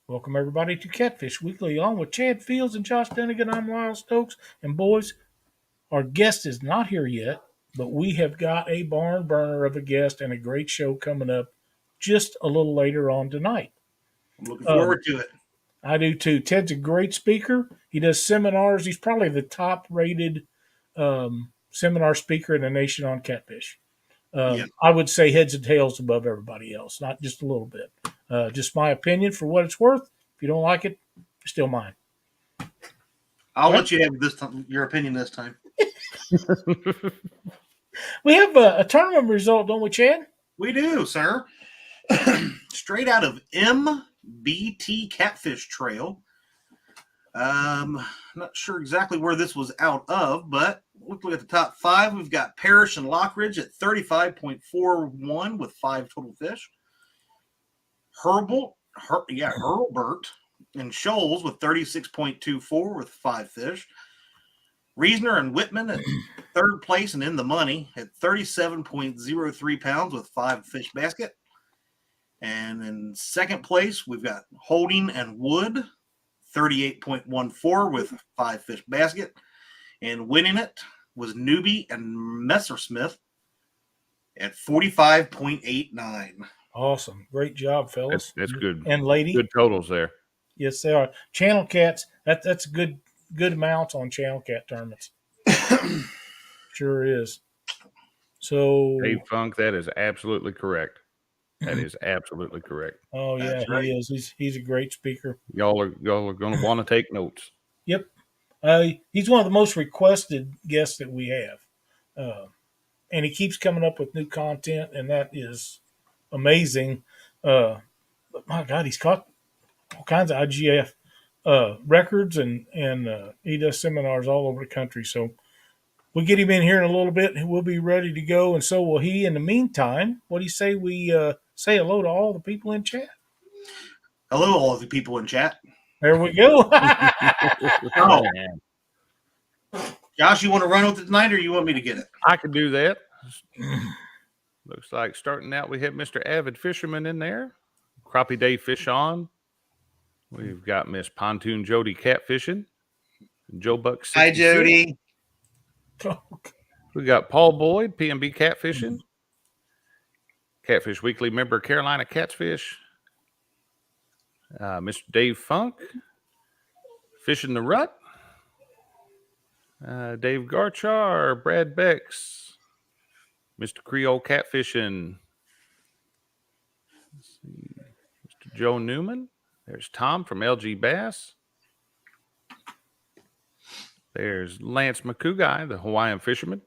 Welcome everybody to Catfish Weekly on with Chad Fields and Josh Dunnigan. I'm Lyle Stokes. And boys, our guest is not here yet, but we have got a barn burner of a guest and a great show coming up just a little later on tonight. I'm looking forward to it. I do too. Ted's a great speaker. He does seminars. He's probably the top rated seminar speaker in the nation on catfish. I would say heads and tails above everybody else, not just a little bit. Just my opinion for what it's worth. If you don't like it, still mine. I'll let you have this time, your opinion this time. We have a tournament result, don't we, Chad? We do, sir. Straight out of MBT Catfish Trail. Not sure exactly where this was out of, but looking at the top five, we've got Parrish and Lockridge at 35.41 with 5 total fish. Hurlbert and Shoals with 36.24 with 5 fish. Reasoner and Whitman at third place and in the money at 37.03 pounds with 5 fish basket. And in second place, we've got Holding and Wood, 38.14 with 5 fish basket. And winning it was Newbie and Messersmith at 45.89. Awesome. Great job, fellas. That's good. And lady. Good totals there. Yes, they are. Channel Cats, that's a good amount on Channel Cat tournaments. Sure is. So Dave Funk, that is absolutely correct. That is absolutely correct. Oh yeah, right. He is. He's a great speaker. Y'all are going to want to take notes. Yep. He's one of the most requested guests that we have. And he keeps coming up with new content, and that is amazing. But my God, he's caught all kinds of IGF records, and he does seminars all over the country. So we'll get him in here in a little bit, and we'll be ready to go, and so will he. In the meantime, what do you say we say hello to all the people in chat? Hello, all of the people in chat. There we go. Oh. Josh, you want to run with it tonight, or you want me to get it? I could do that. Looks like starting out, we have Mr. Avid Fisherman in there. Crappie Day Fish On. We've got Miss Pontoon Jody Catfishing. Joe Buck. Hi, Jody. We got Paul Boyd, PMB Catfishing. Catfish Weekly member Carolina Catfish. Mr. Dave Funk. Fishing the Rut. Dave Garchar, Brad Becks. Mr. Creole Catfishing. Let's see. Mr. Joe Newman. There's Tom from LG Bass. There's Lance McCouguy, the Hawaiian fisherman.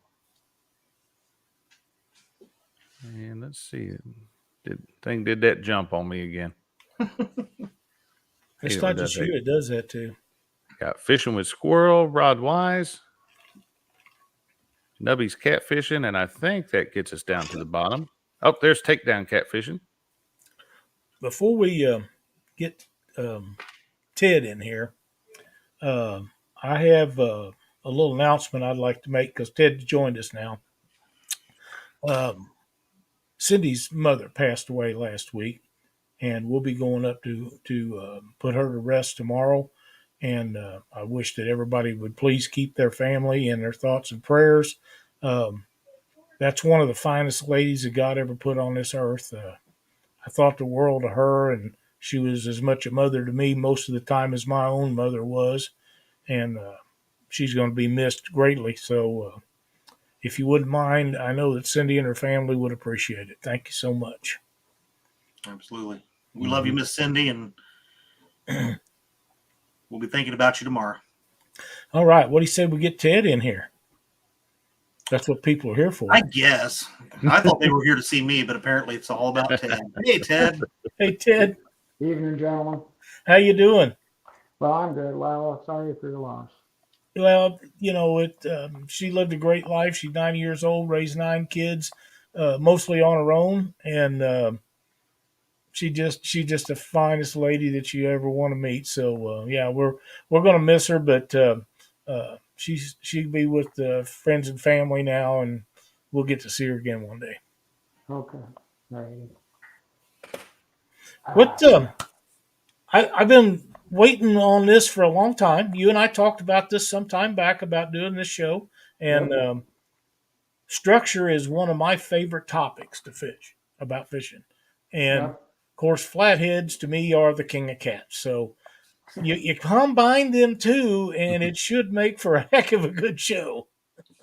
And let's see. Thing did that jump on me again. It's not just you. It does that too. Got Fishing with Squirrel, Rod Wise. Nubby's Catfishing, and I think that gets us down to the bottom. Oh, there's Takedown Catfishing. Before we get Ted in here, I have a little announcement I'd like to make because Ted joined us now. Cindy's mother passed away last week, and we'll be going up to put her to rest tomorrow. And I wish that everybody would please keep their family in their thoughts and prayers. That's one of the finest ladies that God ever put on this earth. I thought the world of her, and she was as much a mother to me most of the time as my own mother was. And she's going to be missed greatly. So if you wouldn't mind, I know that Cindy and her family would appreciate it. Thank you so much. Absolutely. We love you, Miss Cindy, and we'll be thinking about you tomorrow. All right. What do you say we get Ted in here? That's what people are here for. I guess. I thought they were here to see me, but apparently it's all about Ted. Hey, Ted. Hey, Ted. Evening, gentlemen. How you doing? Well, I'm good. Well, sorry for your loss. Well, you know, she lived a great life. She's 90 years old, raised 9 kids, mostly on her own, and she's just the finest lady that you ever want to meet. So yeah, we're gonna miss her, but she'll be with friends and family now, and we'll get to see her again one day. Okay, right. What I've been waiting on this for a long time. You and I talked about this some time back about doing this show, and Yep. structure is one of my favorite topics to fish about fishing. And Yep. of course, flatheads to me are the king of cats. So you combine them two, and it should make for a heck of a good show.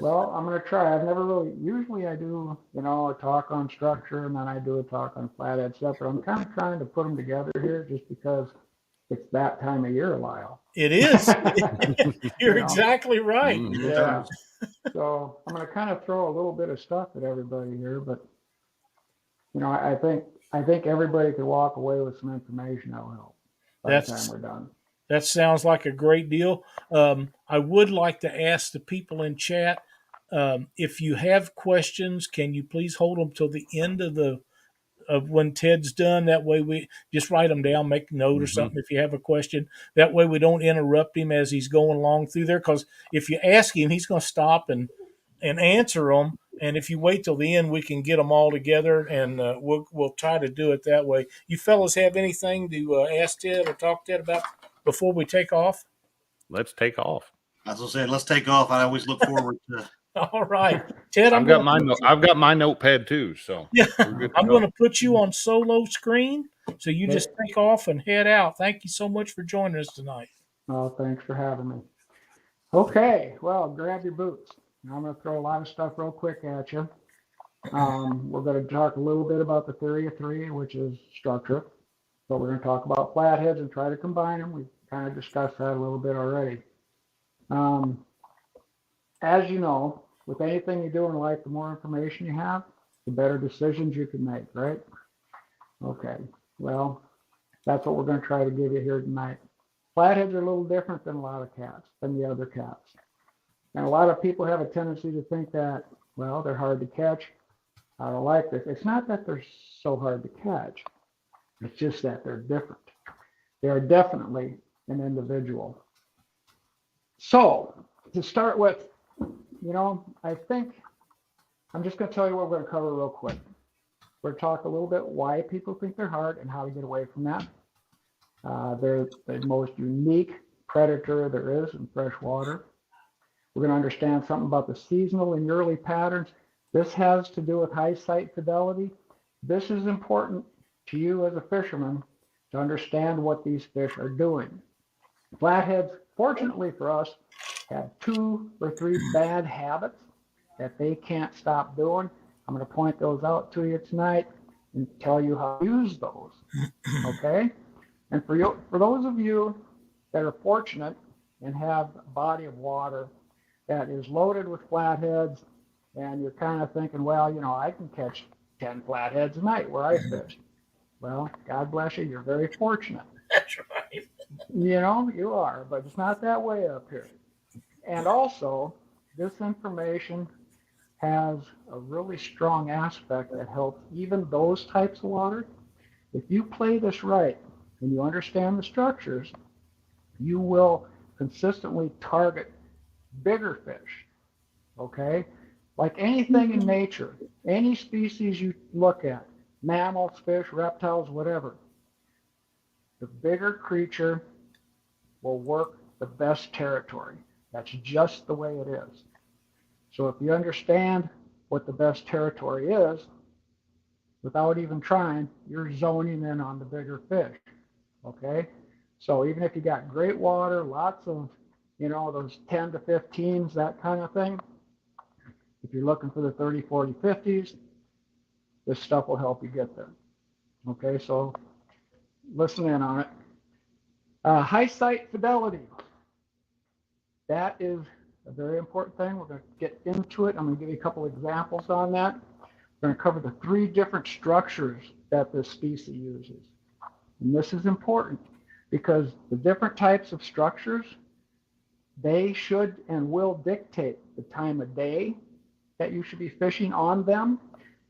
Well, I'm going to try. I've never really, usually I do, a talk on structure and then I do a talk on flathead stuff, but I'm kind of trying to put them together here just because it's that time of year, Lyle. It is. You're You know? exactly right. Yeah. So I'm going to kind of throw a little bit of stuff at everybody here, but I think everybody could walk away with some information that will help by the time we're done. That sounds like a great deal. I would like to ask the people in chat, if you have questions, can you please hold them till the end of when Ted's done? That way we just write them down, make a note or something if you have a question. That way we don't interrupt him as he's going along through there. Because if you ask him, he's going to stop and answer them. And if you wait till the end, we can get them all together, and we'll try to do it that way. You fellas have anything to ask Ted or talk to Ted about before we take off? Let's take off. As I said, let's take off. I always look forward to. All right, Ted. I've got my notepad too. So yeah, we're good to I'm go. going to put you on solo screen, so you just take off and head out. Thank you so much for joining us tonight. Oh, thanks for having me. Okay, well, grab your boots. I'm going to throw a lot of stuff real quick at you. We're going to talk a little bit about the theory of three, which is structure. So we're going to talk about flatheads and try to combine them. We kind of discussed that a little bit already. As you know, with anything you do in life, the more information you have, the better decisions you can make, right? Okay, well, that's what we're going to try to give you here tonight. Flatheads are a little different than a lot of cats, than the other cats. And a lot of people have a tendency to think that, well, they're hard to catch. I don't like this. It's not that they're so hard to catch. It's just that they're different. They are definitely an individual. So to start with, I think I'm just going to tell you what we're going to cover real quick. We're going to talk a little bit why people think they're hard and how to get away from that. They're the most unique predator there is in fresh water. We're going to understand something about the seasonal and yearly patterns. This has to do with high sight fidelity. This is important to you as a fisherman to understand what these fish are doing. Flatheads, fortunately for us, have 2 or 3 bad habits that they can't stop doing. I'm going to point those out to you tonight and tell you how to use those. Okay? And for those of you that are fortunate and have a body of water that is loaded with flatheads, and you're kind of thinking, well, I can catch 10 flatheads a night where I fish. Well, God bless you, you're very fortunate. That's right. You are, but it's not that way up here. And also, this information has a really strong aspect that helps even those types of water. If you play this right and you understand the structures, you will consistently target bigger fish, okay? Like anything in nature, any species you look at, mammals, fish, reptiles, whatever, the bigger creature will work the best territory. That's just the way it is. So if you understand what the best territory is, without even trying, you're zoning in on the bigger fish, okay? So even if you got great water, lots of, those 10 to 15s, that kind of thing, if you're looking for the 30, 40, 50s, this stuff will help you get there. Okay, so listen in on it. High sight fidelity. That is a very important thing. We're going to get into it. I'm going to give you a couple examples on that. We're going to cover the 3 different structures that this species uses. And this is important because the different types of structures, they should and will dictate the time of day that you should be fishing on them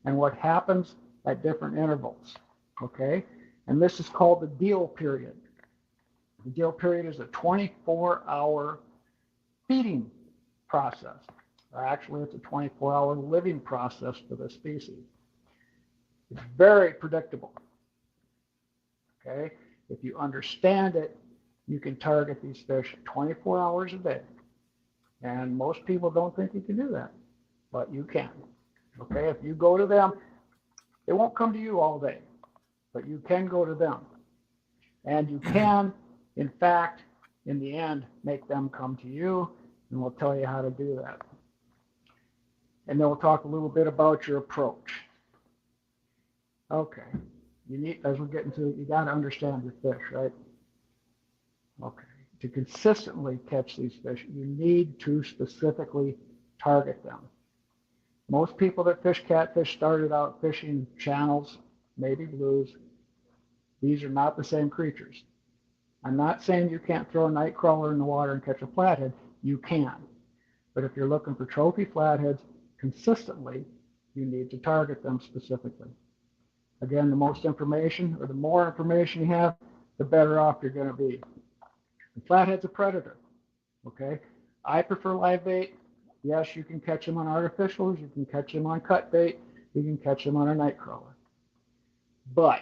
and what happens at different intervals, okay? And this is called the deal period. The deal period is a 24-hour feeding process. Or actually, it's a 24-hour living process for the species. It's very predictable, okay? If you understand it, you can target these fish 24 hours a day. And most people don't think you can do that, but you can. Okay, if you go to them, they won't come to you all day, but you can go to them. And you can, in fact, in the end, make them come to you, and we'll tell you how to do that. And then we'll talk a little bit about your approach. Okay, you need, as we're getting to it, you got to understand your fish, right? Okay, to consistently catch these fish, you need to specifically target them. Most people that fish catfish started out fishing channels, maybe blues. These are not the same creatures. I'm not saying you can't throw a night crawler in the water and catch a flathead. You can. But if you're looking for trophy flatheads consistently, you need to target them specifically. Again, the most information or the more information you have, the better off you're going to be. The flathead's a predator. Okay? I prefer live bait. Yes, you can catch them on artificials. You can catch them on cut bait. You can catch them on a night crawler. But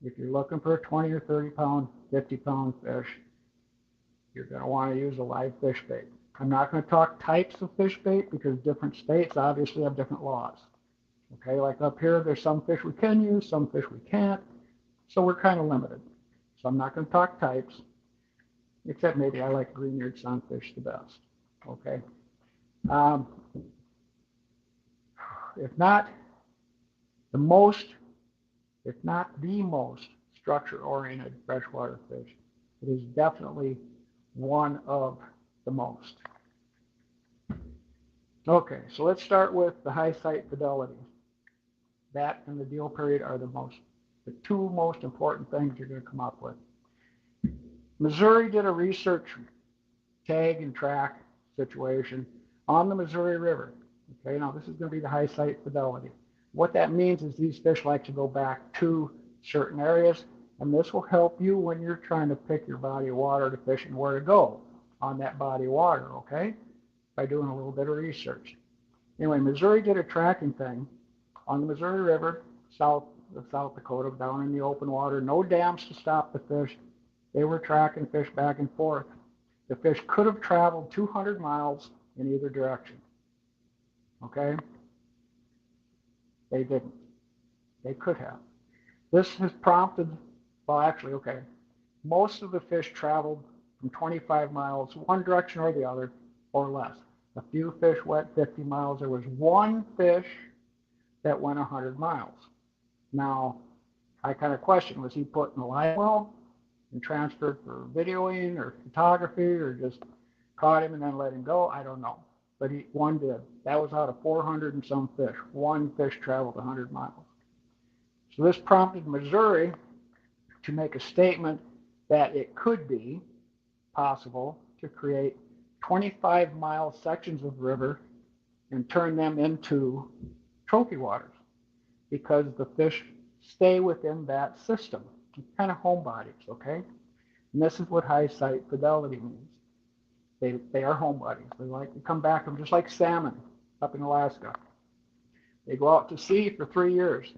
if you're looking for a 20 or 30 pound, 50 pound fish, you're going to want to use a live fish bait. I'm not going to talk types of fish bait because different states obviously have different laws. Okay, like up here, there's some fish we can use, some fish we can't. So we're kind of limited. So I'm not going to talk types, except maybe I like green-eared sunfish the best. Okay. If not the most structure-oriented freshwater fish, it is definitely one of the most. Okay, so let's start with the high sight fidelity. That and the deal period are the two most important things you're going to come up with. Missouri did a research tag and track situation on the Missouri River. Okay, now this is going to be the high sight fidelity. What that means is these fish like to go back to certain areas, and this will help you when you're trying to pick your body of water to fish and where to go on that body of water, okay? By doing a little bit of research. Anyway, Missouri did a tracking thing on the Missouri River, south of South Dakota, down in the open water, no dams to stop the fish. They were tracking fish back and forth. The fish could have traveled 200 miles in either direction, okay? They didn't. They could have. This has prompted, well, actually, okay, most of the fish traveled from 25 miles one direction or the other, or less. A few fish went 50 miles. There was one fish that went 100 miles. Now, I kind of question, was he put in a live well and transferred for videoing or photography, or just caught him and then let him go? I don't know. But one did. That was out of 400 and some fish. One fish traveled 100 miles. So this prompted Missouri to make a statement that it could be possible to create 25-mile sections of river and turn them into trophy waters because the fish stay within that system. It's kind of homebodies, okay? And this is what high sight fidelity means. They are homebodies. They like to come back from, just like salmon up in Alaska. They go out to sea for 3 years.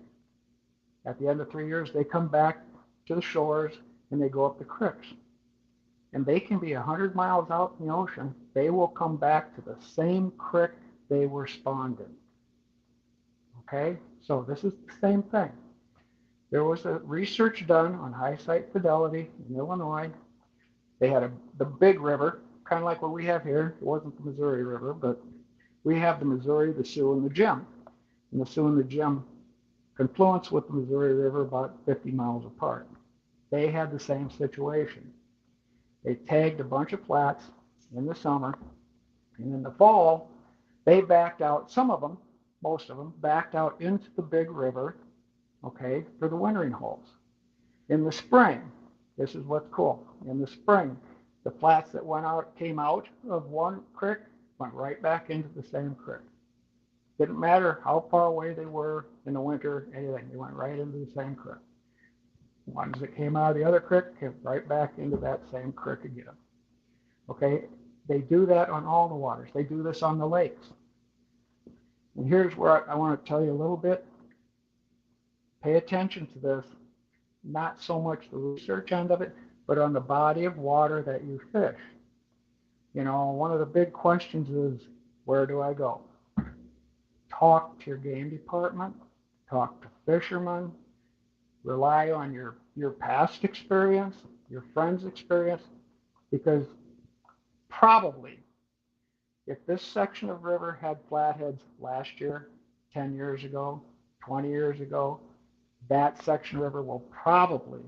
At the end of 3 years, they come back to the shores and they go up the creeks. And they can be 100 miles out in the ocean. They will come back to the same creek they were spawned in. Okay? So this is the same thing. There was a research done on high sight fidelity in Illinois. They had the Big River, kind of like what we have here. It wasn't the Missouri River, but we have the Missouri, the Sioux, and the Jim. And the Sioux and the Jim confluence with the Missouri River about 50 miles apart. They had the same situation. They tagged a bunch of flats in the summer, and in the fall, they backed out, some of them, most of them, backed out into the Big River, okay, for the wintering holes. In the spring, this is what's cool. In the spring, the flats that came out of one creek went right back into the same creek. Didn't matter how far away they were in the winter, anything, they went right into the same creek. Ones that came out of the other creek came right back into that same creek again. Okay, they do that on all the waters. They do this on the lakes. And here's where I want to tell you a little bit. Pay attention to this. not so much the research end of it, but on the body of water that you fish. You know, one of the big questions is, where do I go? Talk to your game department, talk to fishermen, rely on your past experience, your friends' experience, because probably if this section of river had flatheads last year, 10 years ago, 20 years ago, that section of river will probably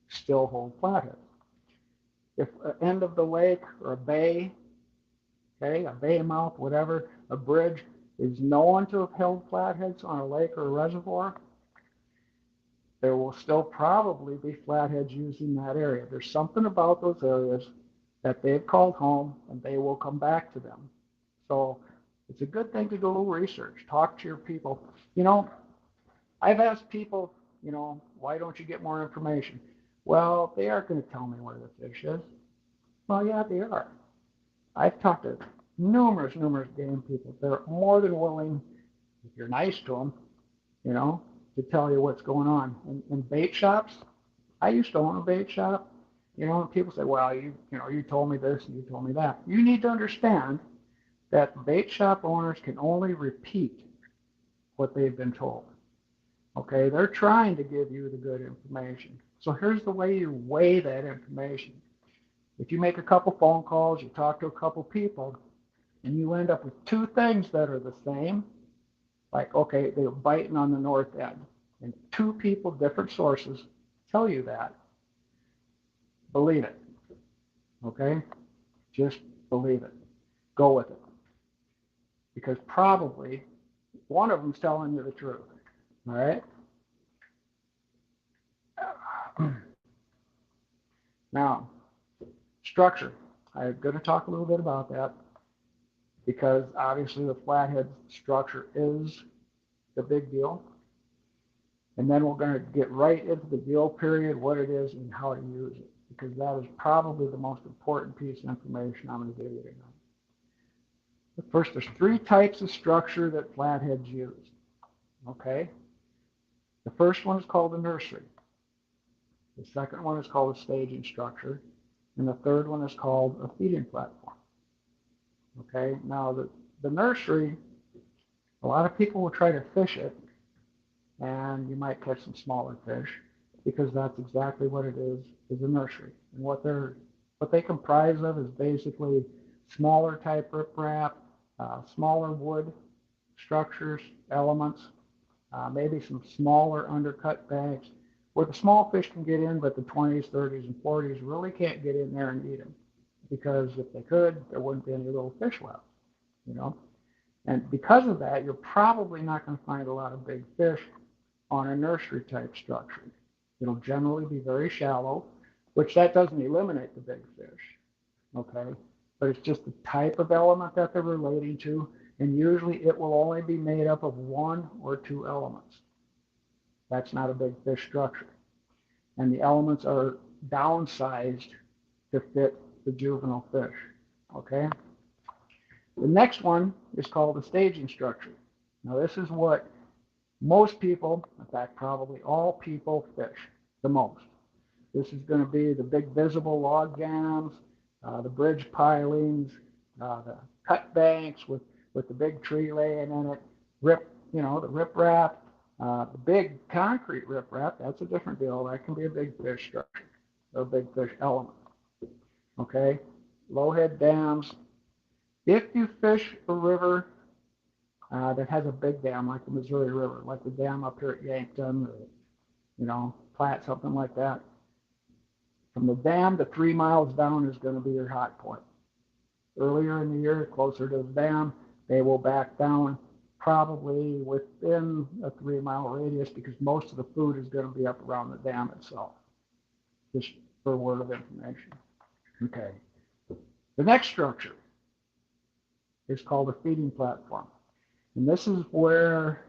still hold flatheads. If an end of the lake or a bay, okay, a bay mouth, whatever, a bridge is known to have held flatheads on a lake or a reservoir, there will still probably be flatheads using that area. There's something about those areas that they've called home, and they will come back to them. So it's a good thing to do a little research. Talk to your people. You know, I've asked people, you know, why don't you get more information? Well, they aren't going to tell me where the fish is. Well, yeah, they are. I've talked to numerous game people. They're more than willing, if you're nice to them, you know, to tell you what's going on. In bait shops, I used to own a bait shop. You know, and people say, well, you told me this and you told me that. You need to understand that bait shop owners can only repeat what they've been told. Okay, they're trying to give you the good information. So here's the way you weigh that information. If you make a couple phone calls, you talk to a couple people, and you end up with two things that are the same, like, okay, they're biting on the north end, and two people, different sources, tell you that, believe it. Okay? Just believe it. Go with it. Because probably one of them's telling you the truth. All right? Now, structure. I'm going to talk a little bit about that because obviously the flathead structure is the big deal. And then we're going to get right into the deal period, what it is and how to use it, because that is probably the most important piece of information I'm going to give you tonight. But first, there's three types of structure that flatheads use. Okay? The first one is called a nursery. The second one is called a staging structure. And the third one is called a feeding platform. Okay? Now, the nursery, a lot of people will try to fish it, and you might catch some smaller fish because that's exactly what it is a nursery. And what they comprise of is basically smaller type riprap, smaller wood structures, elements, maybe some smaller undercut banks where the small fish can get in, but the 20s, 30s, and 40s really can't get in there and eat them, because if they could, there wouldn't be any little fish left, you know. And because of that, you're probably not going to find a lot of big fish on a nursery type structure. It'll generally be very shallow, which that doesn't eliminate the big fish, okay? But it's just the type of element that they're relating to, and usually it will only be made up of one or two elements. That's not a big fish structure. And the elements are downsized to fit the juvenile fish, okay? The next one is called a staging structure. Now this is what most people, in fact probably all people, fish the most. This is going to be the big visible log jams, the bridge pilings, the cut banks with the big tree laying in it, the riprap, the big concrete riprap. That's a different deal. That can be a big fish structure or a big fish element. Okay, low head dams. If you fish a river that has a big dam like the Missouri River, like the dam up here at Yankton, or Platte, something like that, from the dam to 3 miles down is going to be your hot point. Earlier in the year, closer to the dam, they will back down probably within a 3 mile radius, because most of the food is going to be up around the dam itself. Just for a word of information. Okay. The next structure is called a feeding platform. And this is where,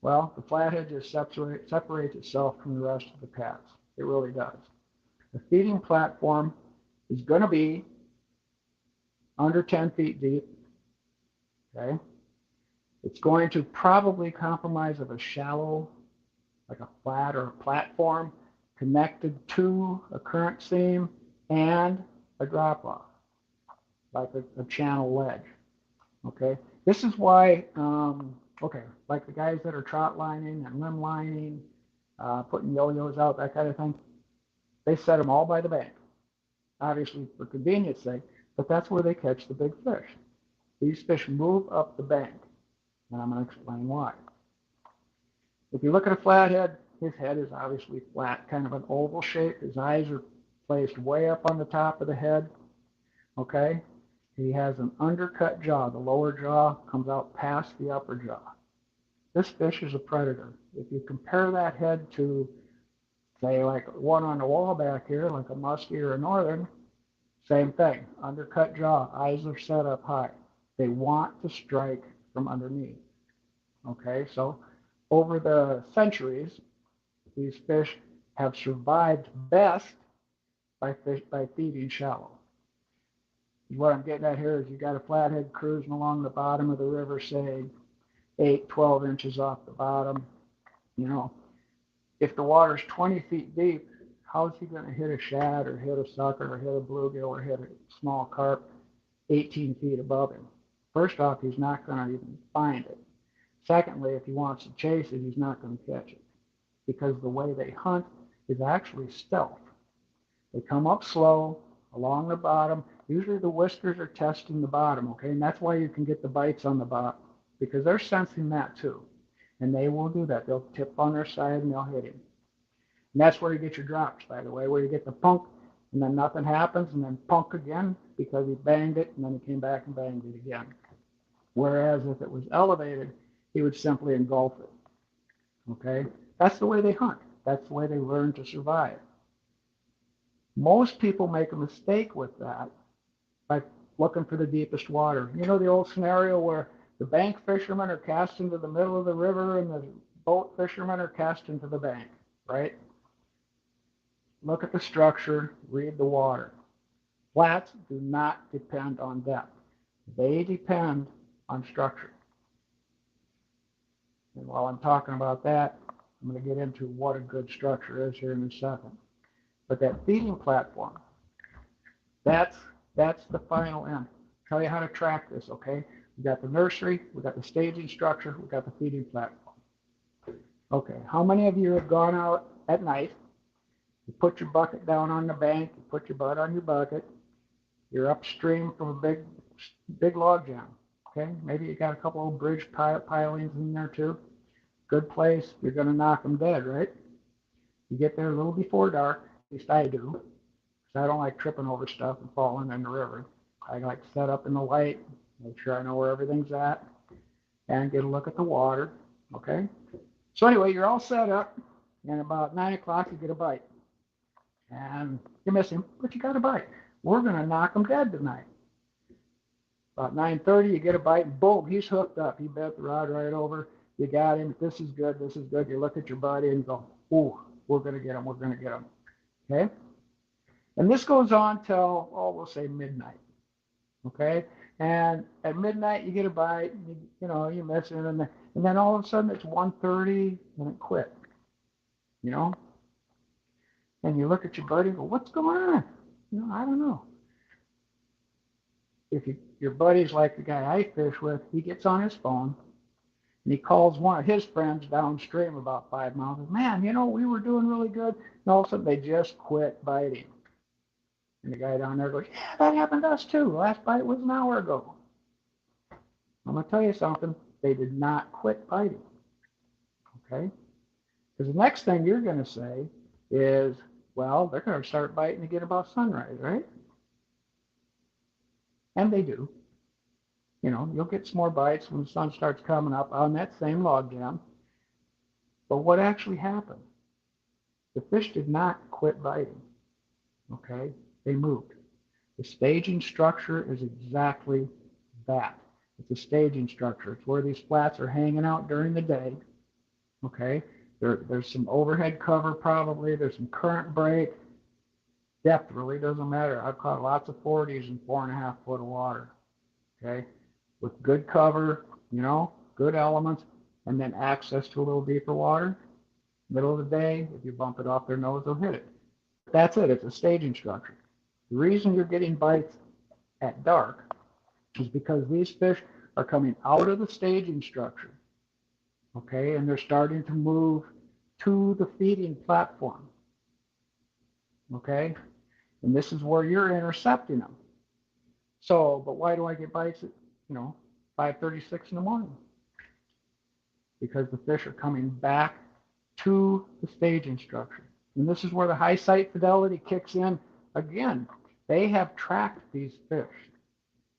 well, the flathead just separates itself from the rest of the cats. It really does. The feeding platform is going to be under 10 feet deep. Okay? It's going to probably compromise of a shallow like a flat or a platform connected to a current seam and a drop off, like a channel ledge. Okay, this is why, okay, like the guys that are trot lining and limb lining, putting yo-yos out, that kind of thing, they set them all by the bank, obviously for convenience sake, but that's where they catch the big fish. These fish move up the bank, and I'm going to explain why. If you look at a flathead, his head is obviously flat, kind of an oval shape. His eyes are placed way up on the top of the head, okay? He has an undercut jaw. The lower jaw comes out past the upper jaw. This fish is a predator. If you compare that head to, say, like one on the wall back here, like a muskie or a northern, same thing. Undercut jaw, eyes are set up high. They want to strike from underneath. Okay, so over the centuries, these fish have survived best by feeding shallow. What I'm getting at here is you got a flathead cruising along the bottom of the river, say 8, 12 inches off the bottom. You know, if the water's 20 feet deep, how is he going to hit a shad or hit a sucker or hit a bluegill or hit a small carp 18 feet above him? First off, he's not going to even find it. Secondly, if he wants to chase it, he's not going to catch it, because the way they hunt is actually stealth. They come up slow along the bottom. Usually the whiskers are testing the bottom, okay? And that's why you can get the bites on the bottom, because they're sensing that too. And they will do that. They'll tip on their side and they'll hit him. And that's where you get your drops, by the way, where you get the punk and then nothing happens, and then punk again because he banged it, and then he came back and banged it again. Whereas if it was elevated, he would simply engulf it. Okay? That's the way they hunt. That's the way they learn to survive. Most people make a mistake with that by looking for the deepest water. You know the old scenario where the bank fishermen are cast into the middle of the river and the boat fishermen are cast into the bank, right? Look at the structure, read the water. Flats do not depend on depth. They depend on structure. And while I'm talking about that, I'm going to get into what a good structure is here in a second. But that feeding platform, that's the final end. I'll tell you how to track this, okay? We got the nursery, we got the staging structure, we got the feeding platform. Okay, how many of you have gone out at night, you put your bucket down on the bank, you put your butt on your bucket, you're upstream from a big log jam, okay? Maybe you got a couple of bridge pilings in there too. Good place, you're going to knock them dead, right? You get there a little before dark, at least I do, because I don't like tripping over stuff and falling in the river. I like to set up in the light, make sure I know where everything's at, and get a look at the water, okay? So anyway, you're all set up, and about 9 o'clock you get a bite. And you miss him, but you got a bite. We're going to knock him dead tonight. About 9:30, you get a bite, and boom, he's hooked up. He bent the rod right over. You got him. This is good. This is good. You look at your buddy and you go, ooh, we're going to get him. We're going to get him. Okay? And this goes on till, we'll say midnight. Okay? And at midnight, you get a bite. You miss him. And then all of a sudden, it's 1:30 and it quit. You know? And you look at your buddy and go, what's going on? I don't know. If your buddy's like the guy I fish with, he gets on his phone and he calls one of his friends downstream about 5 miles. Man, we were doing really good. And all of a sudden they just quit biting. And the guy down there goes, yeah, that happened to us too. The last bite was an hour ago. I'm going to tell you something. They did not quit biting. Okay? Because the next thing you're going to say is, well, they're going to start biting again about sunrise, right? And they do. You'll get some more bites when the sun starts coming up on that same log jam. But what actually happened? The fish did not quit biting. Okay? They moved. The staging structure is exactly that. It's a staging structure. It's where these flats are hanging out during the day. Okay? There's some overhead cover probably. There's some current break. Depth really doesn't matter. I've caught lots of 40s in 4.5 foot of water. Okay? With good cover, good elements, and then access to a little deeper water. Middle of the day, if you bump it off their nose, they'll hit it. That's it. It's a staging structure. The reason you're getting bites at dark is because these fish are coming out of the staging structure, okay, and they're starting to move to the feeding platform, okay, and this is where you're intercepting them. So, but why do I get bites at, 5:36 in the morning? Because the fish are coming back to the staging structure. And this is where the high sight fidelity kicks in. Again, they have tracked these fish,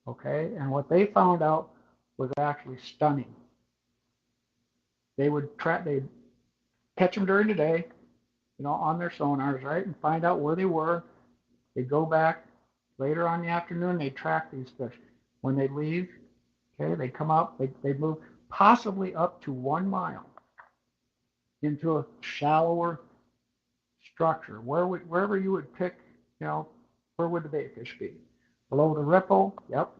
okay? And what they found out was actually stunning. They'd catch them during the day, on their sonars, right? And find out where they were. They'd go back later on in the afternoon, they'd track these fish. When they leave, okay, they come up, they move possibly up to 1 mile into a shallower structure. Wherever you would pick, where would the bait fish be? Below the ripple, yep.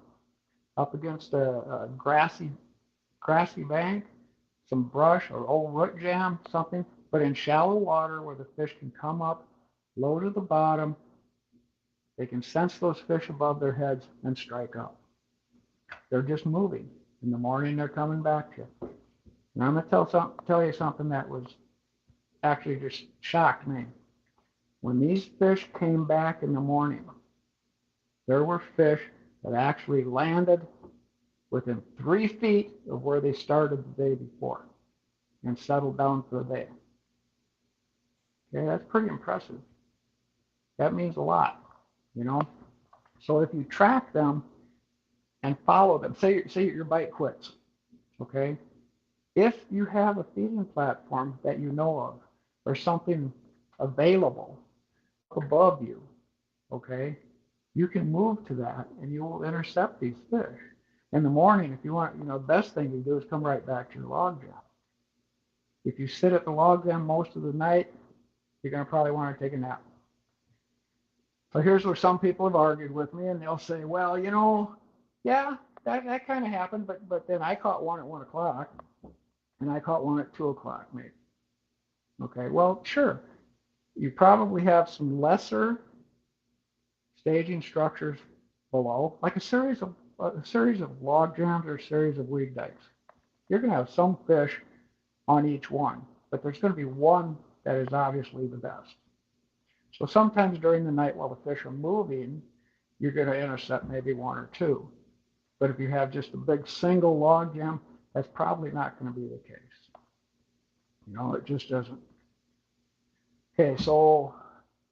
Up against a grassy bank, some brush or old root jam, something, but in shallow water where the fish can come up, low to the bottom, they can sense those fish above their heads and strike up. They're just moving. In the morning, they're coming back to you. And I'm going to tell you something that was actually just shocked me. When these fish came back in the morning, there were fish that actually landed within 3 feet of where they started the day before and settled down for the day. Okay, that's pretty impressive. That means a lot, So if you track them and follow them, say your bite quits, okay? If you have a feeding platform that you know of or something available above you, okay, you can move to that and you will intercept these fish. In the morning, if you want, the best thing to do is come right back to your log jam. If you sit at the log jam most of the night, you're going to probably want to take a nap. So here's where some people have argued with me, and they'll say, well, yeah, that kind of happened, but then I caught one at 1 o'clock, and I caught one at 2 o'clock, maybe. Okay, well, sure. You probably have some lesser staging structures below, like a series of log jams or a series of weed dikes. You're going to have some fish on each one, but there's going to be one that is obviously the best. So sometimes during the night while the fish are moving, you're going to intercept maybe 1 or 2. But if you have just a big single log jam, that's probably not going to be the case. It just doesn't. Okay, so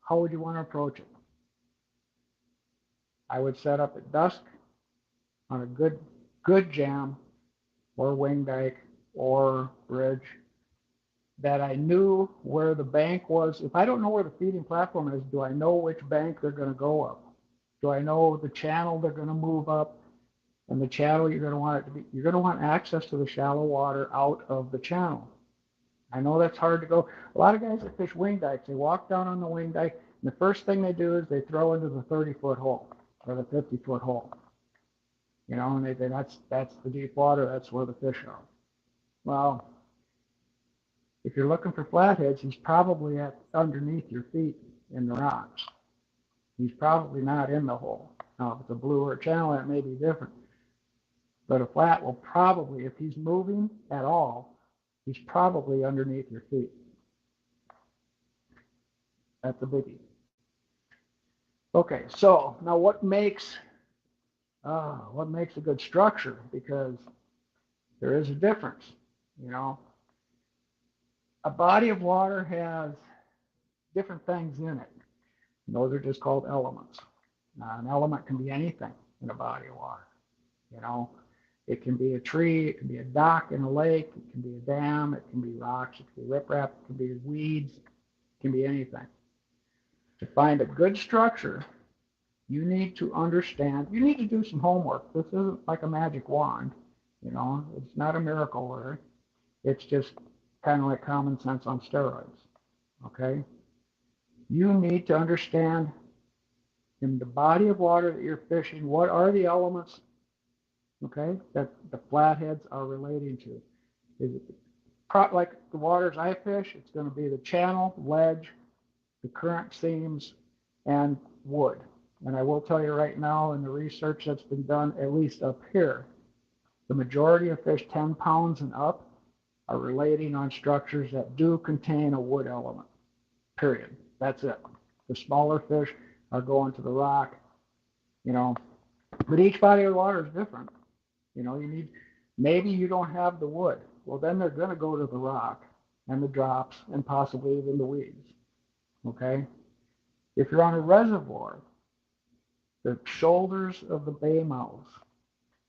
how would you want to approach it? I would set up at dusk on a good jam or wing dike or bridge that I knew where the bank was. If I don't know where the feeding platform is, do I know which bank they're going to go up? Do I know the channel they're going to move up? And the channel you're going to want it to be, you're going to want access to the shallow water out of the channel. I know that's hard to go. A lot of guys that fish wing dikes, they walk down on the wing dike, and the first thing they do is they throw into the 30-foot hole or the 50-foot hole. And they say that's the deep water, that's where the fish are. Well, if you're looking for flatheads, he's probably underneath your feet in the rocks. He's probably not in the hole. Now, if it's a blue or a channel, that may be different. But a flat will probably, if he's moving at all, he's probably underneath your feet. That's a biggie. Okay, so now what makes a good structure? Because there is a difference, A body of water has different things in it. And those are just called elements. An element can be anything in a body of water. It can be a tree, it can be a dock in a lake, it can be a dam, it can be rocks, it can be riprap, it can be weeds, it can be anything. To find a good structure, you need to understand, you need to do some homework. This isn't like a magic wand, it's not a miracle order. It's just kind of like common sense on steroids, okay? You need to understand in the body of water that you're fishing, what are the elements, okay, that the flatheads are relating to? Is it like the waters I fish, it's going to be the channel, ledge, the current seams, and wood. And I will tell you right now, in the research that's been done, at least up here, the majority of fish 10 pounds and up are relating on structures that do contain a wood element, period. That's it. The smaller fish are going to the rock, you know, but each body of water is different. You know, you need, maybe you don't have the wood. Well, then they're going to go to the rock and the drops and possibly even the weeds. Okay? If you're on a reservoir, the shoulders of the bay mouths,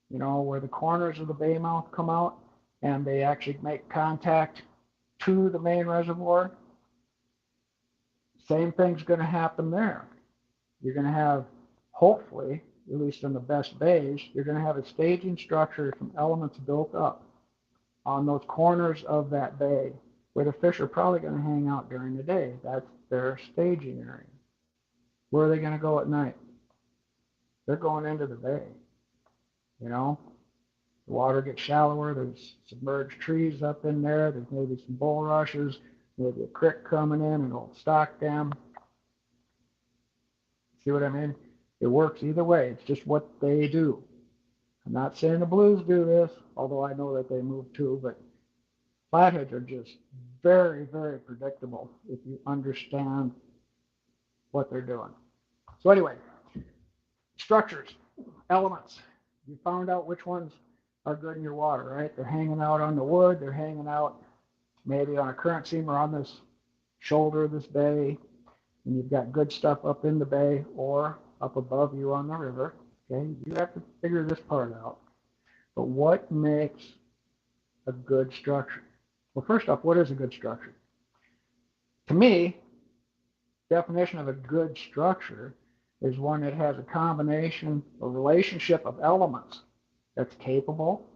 you know, where the corners of the bay mouth come out and they actually make contact to the main reservoir, same thing's going to happen there. You're going to have, hopefully, at least in the best bays, you're going to have a staging structure from elements built up on those corners of that bay where the fish are probably going to hang out during the day. That's their staging area. Where are they going to go at night? They're going into the bay. You know, the water gets shallower. There's submerged trees up in there. There's maybe some bulrushes, maybe a creek coming in, an old stock dam. See what I mean? It works either way. It's just what they do. I'm not saying the blues do this, although I know that they move too, but flatheads are just very, very predictable if you understand what they're doing. So anyway, structures, elements. You found out which ones are good in your water, right? They're hanging out on the wood. They're hanging out maybe on a current seam or on this shoulder of this bay. And you've got good stuff up in the bay or up above you on the river. Okay, you have to figure this part out. But what makes a good structure? Well, first off, what is a good structure? To me, definition of a good structure is one that has a combination, a relationship of elements that's capable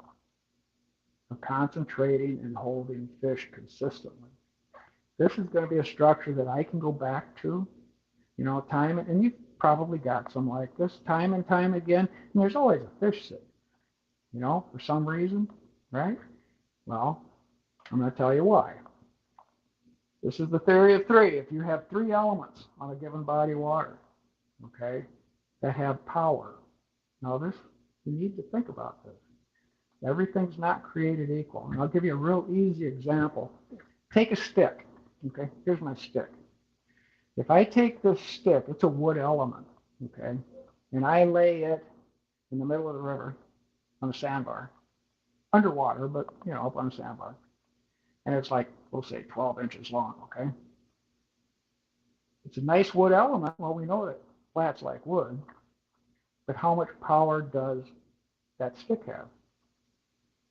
of concentrating and holding fish consistently. This is going to be a structure that I can go back to, you know, time, and you've probably got some like this time and time again, and there's always a fish sitting, you know, for some reason, right? Well, I'm going to tell you why. This is the theory of three. If you have three elements on a given body of water, okay, that have power. Now this, you need to think about this. Everything's not created equal. And I'll give you a real easy example. Take a stick. Okay, here's my stick. If I take this stick, it's a wood element, okay, and I lay it in the middle of the river on a sandbar, underwater, but, you know, up on a sandbar, and it's like, we'll say 12 inches long, okay? It's a nice wood element. Well, we know that flats like wood, but how much power does that stick have?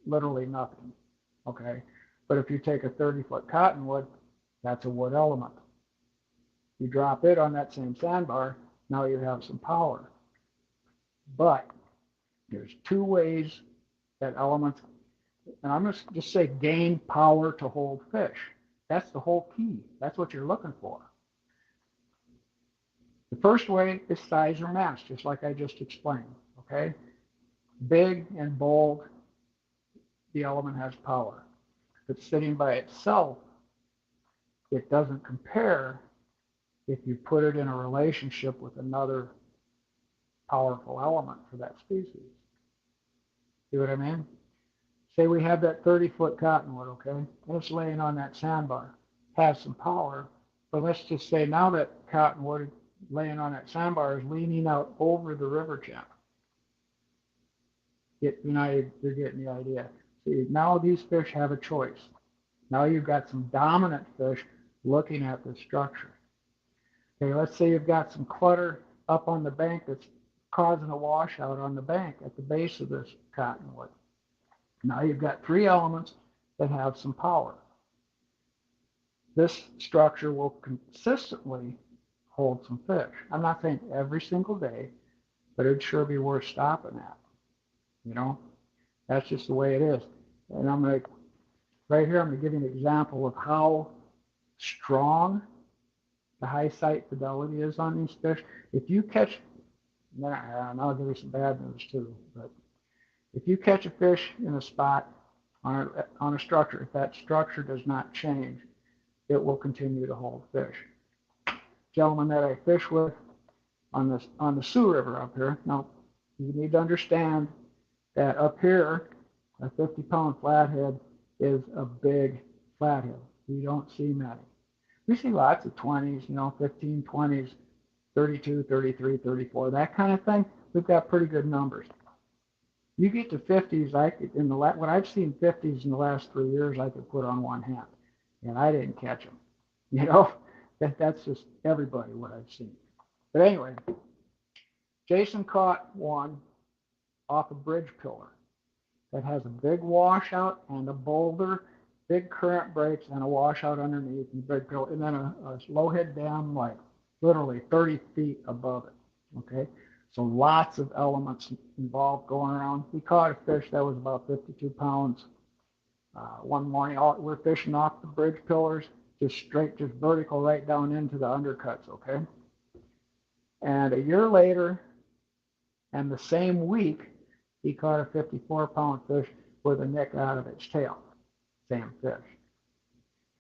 Literally nothing, okay? But if you take a 30-foot cottonwood, that's a wood element. You drop it on that same sandbar, now you have some power. But there's two ways that elements, and I'm going to just say gain power to hold fish. That's the whole key. That's what you're looking for. The first way is size or mass, just like I just explained, okay? Big and bold, the element has power. If it's sitting by itself, it doesn't compare if you put it in a relationship with another powerful element for that species. See what I mean? Say we have that 30-foot cottonwood, okay? And it's laying on that sandbar, has some power, but let's just say now that cottonwood laying on that sandbar is leaning out over the river channel. You're getting the idea. See, now these fish have a choice. Now you've got some dominant fish looking at the structure. Okay, let's say you've got some clutter up on the bank that's causing a washout on the bank at the base of this cottonwood. Now you've got three elements that have some power. This structure will consistently hold some fish. I'm not saying every single day, but it'd sure be worth stopping at. You know, that's just the way it is. And I'm going to, right here, I'm going to give you an example of how strong the high sight fidelity is on these fish. If you catch, and I'll give you some bad news too, but if you catch a fish in a spot on a structure. If that structure does not change, it will continue to hold fish. Gentleman that I fish with on the Sioux River up here. Now, you need to understand that up here, a 50-pound flathead is a big flathead. We don't see many. We see lots of 20s, 15, 20s, 32, 33, 34, that kind of thing. We've got pretty good numbers. You get to 50s, when I've seen 50s in the last 3 years, I could put on one hand, and I didn't catch them. That's just everybody what I've seen. But anyway, Jason caught one off a bridge pillar that has a big washout and a boulder, big current breaks, and a washout underneath, and big pillar, and then a low head dam like literally 30 feet above it. Okay, so lots of elements involved going around. We caught a fish that was about 52 pounds. One morning, we're fishing off the bridge pillars, just vertical right down into the undercuts. Okay, and a year later, and the same week, he caught a 54-pound fish with a nick out of its tail. Same fish.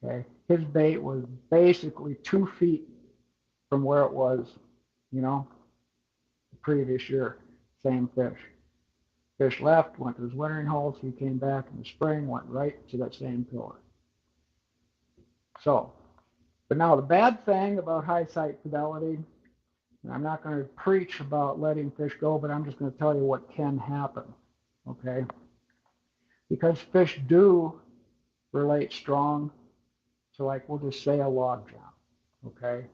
Okay, his bait was basically 2 feet from where it was, the previous year. Same fish. Fish left, went to his wintering holes. He came back in the spring, went right to that same pillar. So, but now the bad thing about high sight fidelity, and I'm not going to preach about letting fish go, but I'm just going to tell you what can happen, okay? Because fish do relate strong to, like, we'll just say a log jam, okay?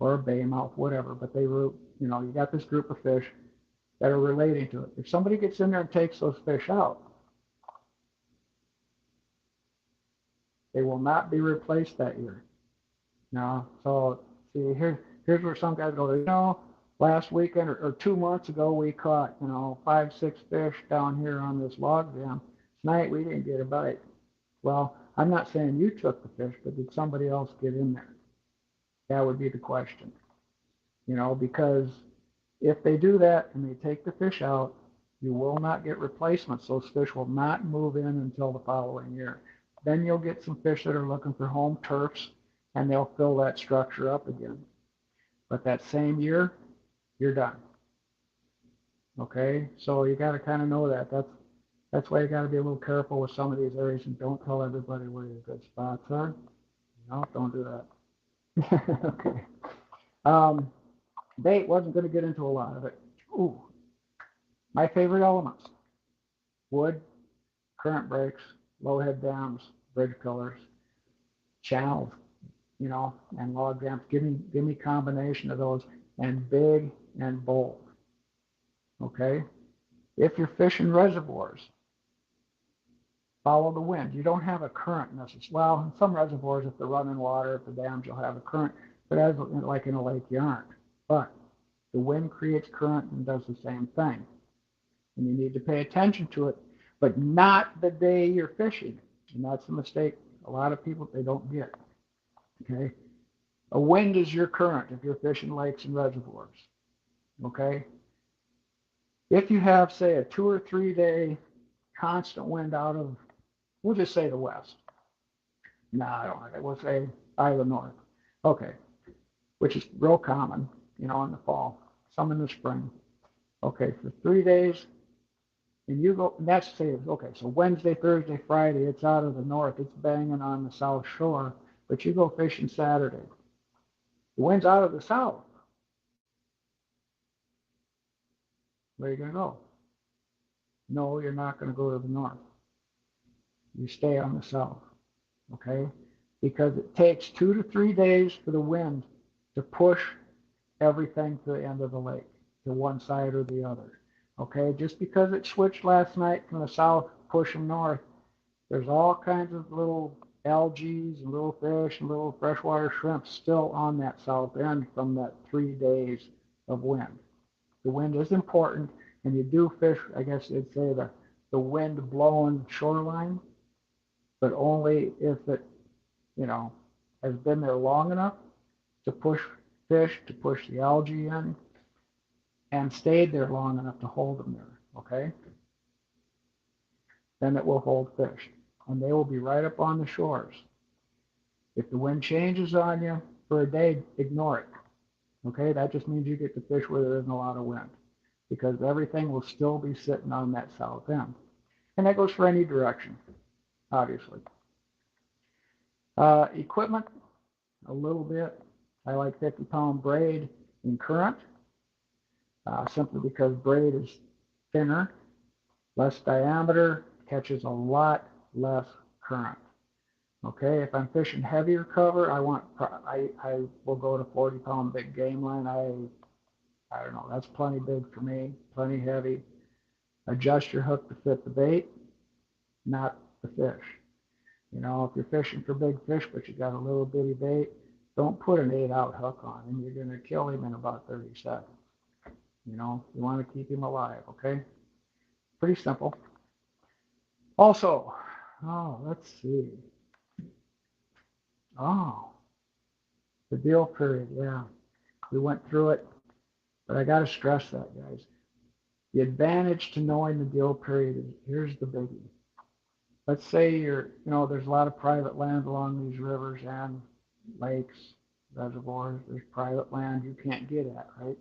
Or a baymouth, whatever, but you got this group of fish that are relating to it. If somebody gets in there and takes those fish out, they will not be replaced that year. Now, so see, here's where some guys go, last weekend or 2 months ago, we caught, 5, 6 fish down here on this log jam. Tonight, we didn't get a bite. Well, I'm not saying you took the fish, but did somebody else get in there? That would be the question. Because if they do that and they take the fish out, you will not get replacements. Those fish will not move in until the following year. Then you'll get some fish that are looking for home turfs, and they'll fill that structure up again. But that same year, you're done. Okay, so you got to kind of know that. That's why you got to be a little careful with some of these areas, and don't tell everybody where your good spots are. Don't do that. Okay. Bait, wasn't going to get into a lot of it. Ooh, my favorite elements: wood, current breaks, low head dams, bridge pillars, channels, and log jams. Give me a combination of those, and big and bold. Okay? If you're fishing reservoirs, follow the wind. You don't have a current necessarily. Well, in some reservoirs, if they're running water, if the dams, you'll have a current, but as like in a lake, you aren't. But the wind creates current and does the same thing. And you need to pay attention to it, but not the day you're fishing. And that's a mistake a lot of people, they don't get. Okay? A wind is your current if you're fishing lakes and reservoirs. Okay? If you have, say, a 2 or 3 day constant wind out of, we'll just say the west. No, I don't like it. We'll say out of the north. Okay. Which is real common, in the fall, some in the spring. Okay, for 3 days, and you go, and that's say, okay, so Wednesday, Thursday, Friday, it's out of the north, it's banging on the south shore, but you go fishing Saturday. The wind's out of the south. Where are you going to go? No, you're not going to go to the north. You stay on the south, okay? Because it takes 2 to 3 days for the wind to push everything to the end of the lake, to one side or the other. Okay, just because it switched last night from the south pushing north, there's all kinds of little algae and little fish and little freshwater shrimp still on that south end from that 3 days of wind. The wind is important, and you do fish, I guess you'd say, the wind blowing shoreline, but only if it, has been there long enough to push fish, to push the algae in, and stayed there long enough to hold them there, okay? Then it will hold fish. and they will be right up on the shores. If the wind changes on you for a day, ignore it. Okay, that just means you get to fish where there isn't a lot of wind, because everything will still be sitting on that south end. And that goes for any direction, obviously. Equipment, a little bit. I like 50-pound braid in current, simply because braid is thinner, less diameter, catches a lot less current. Okay, if I'm fishing heavier cover, I will go to 40-pound big game line. I don't know, that's plenty big for me, plenty heavy. Adjust your hook to fit the bait, not the fish. You know, if you're fishing for big fish, but you got a little bitty bait, don't put an 8-out hook on him. You're going to kill him in about 30 seconds. You know, you want to keep him alive, okay? Pretty simple. Also, let's see. The deal period, yeah. We went through it, but I got to stress that, guys. The advantage to knowing the deal period is, here's the biggie. Let's say there's a lot of private land along these rivers and lakes, reservoirs. There's private land you can't get at, right?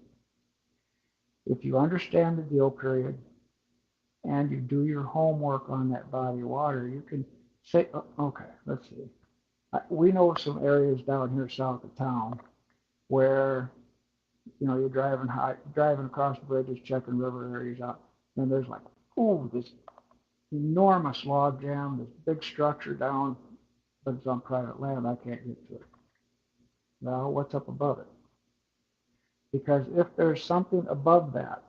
If you understand the deal period and you do your homework on that body of water, you can say, okay, let's see. We know some areas down here south of town where, you're driving across the bridges, checking river areas out, and there's like, this enormous log jam, this big structure down, but it's on private land. I can't get to it. Well, what's up above it? Because if there's something above that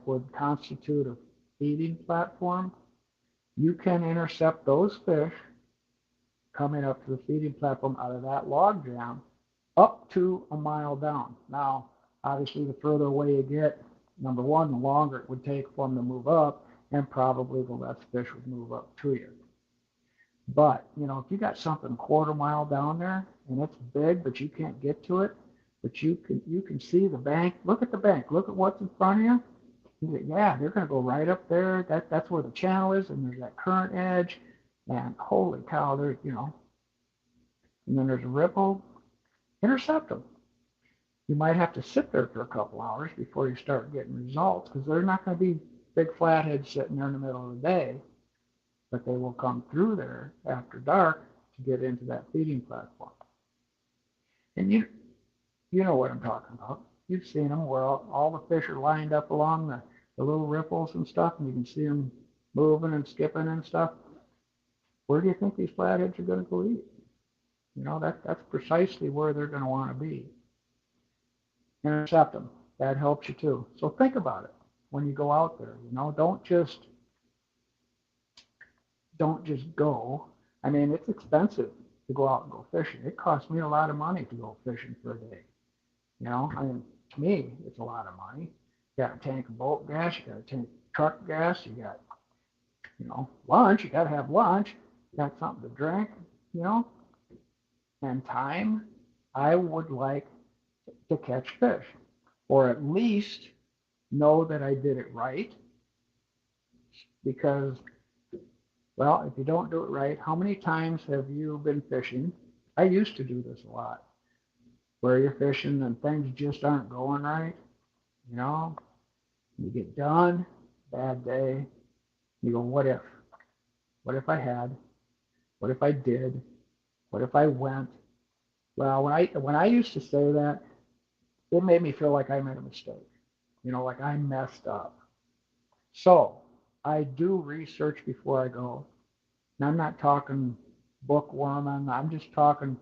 would constitute a feeding platform, you can intercept those fish coming up to the feeding platform out of that log jam up to a mile down. Now, obviously, the further away you get, number one, the longer it would take for them to move up, and probably the less fish would move up to you. But, if you got something a quarter mile down there, and it's big, but you can't get to it, but you can see the bank. Look at the bank. Look at what's in front of you. You say, yeah, they're going to go right up there. That's where the channel is, and there's that current edge, and holy cow, there's, and then there's a ripple. Intercept them. You might have to sit there for a couple hours before you start getting results, because they're not going to be big flatheads sitting there in the middle of the day, but they will come through there after dark to get into that feeding platform. And you know what I'm talking about. You've seen them where all the fish are lined up along the little ripples and stuff, and you can see them moving and skipping and stuff. Where do you think these flatheads are going to go eat? That's precisely where they're going to want to be. Intercept them. That helps you too. So think about it when you go out there. Don't just go. I mean, it's expensive to go out and go fishing. It costs me a lot of money to go fishing for a day. To me, it's a lot of money. You got a tank of boat gas. You got a tank of truck gas. You got, lunch. You got to have lunch. You got something to drink. And time. I would like to catch fish, or at least know that I did it right. Because, well, if you don't do it right, how many times have you been fishing? I used to do this a lot, where you're fishing and things just aren't going right. You get done, bad day. You go, what if? What if I had? What if I did? What if I went? Well, when I used to say that, it made me feel like I made a mistake. Like I messed up. So I do research before I go. And I'm not talking bookworming. I'm just talking,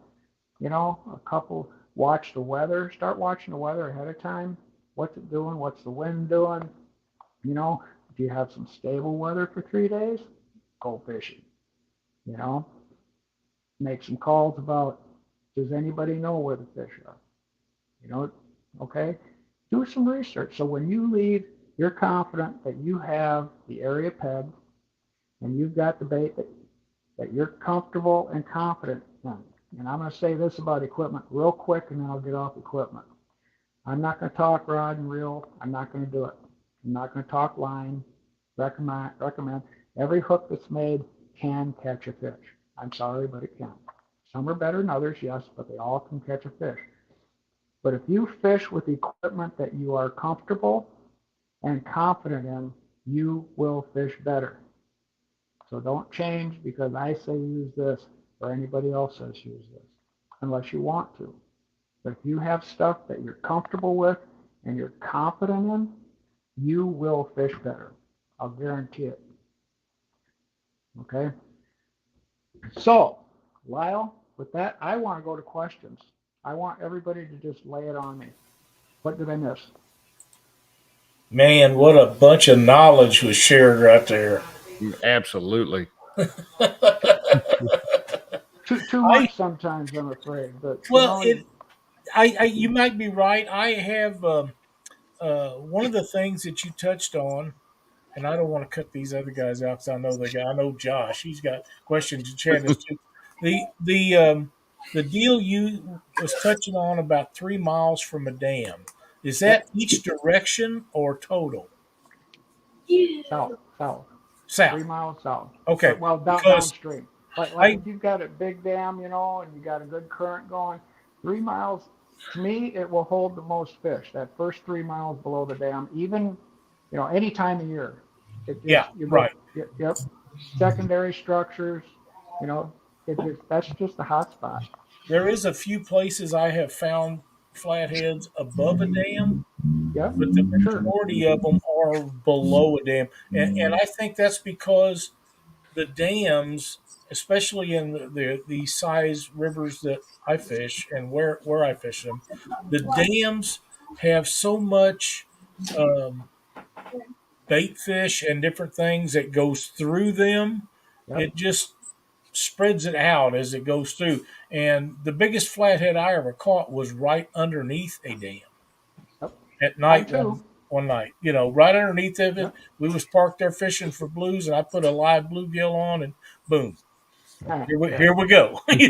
watch the weather. Start watching the weather ahead of time. What's it doing? What's the wind doing? If you have some stable weather for 3 days, go fishing. Make some calls about, does anybody know where the fish are? Okay? Do some research. So when you leave, you're confident that you have the area pegged and you've got the bait that you're comfortable and confident in. And I'm going to say this about equipment real quick, and then I'll get off equipment. I'm not going to talk rod and reel. I'm not going to do it. I'm not going to talk line. Recommend. Every hook that's made can catch a fish. I'm sorry, but it can. Some are better than others, yes, but they all can catch a fish. But if you fish with equipment that you are comfortable and confident in, you will fish better. So don't change because I say use this or anybody else says use this, unless you want to. But if you have stuff that you're comfortable with and you're confident in, you will fish better. I'll guarantee it. Okay? So, Lyle, with that, I want to go to questions. I want everybody to just lay it on me. What did I miss? Man, what a bunch of knowledge was shared right there. Absolutely. Too much sometimes, I'm afraid. But Well, you know, you might be right. I have one of the things that you touched on, and I don't want to cut these other guys out because I know the guy. I know Josh. He's got questions to chat us too. The deal you was touching on about 3 miles from a dam. Is that each direction or total? south, 3 South. miles south. Okay. Well, Because downstream. Like I if you've got a big dam, you know, and you got a good current going, 3 miles. To me, it will hold the most fish. That first 3 miles below the dam, even any time of year. right. Yep. Secondary structures, that's just the hot spot. There is a few places I have found flatheads above a dam, Yep. but the Sure. majority of them are below a dam, and I think that's because the dams, especially in the size rivers that I fish and where I fish them, the dams have so much bait fish and different things that goes through them. Yep. It just spreads it out as it goes through. And the biggest flathead I ever caught was right underneath a dam Yep. at night Mine too. one night. Right underneath of it. Yep. We was parked there fishing for blues, and I put a live bluegill on, and boom, here we go. And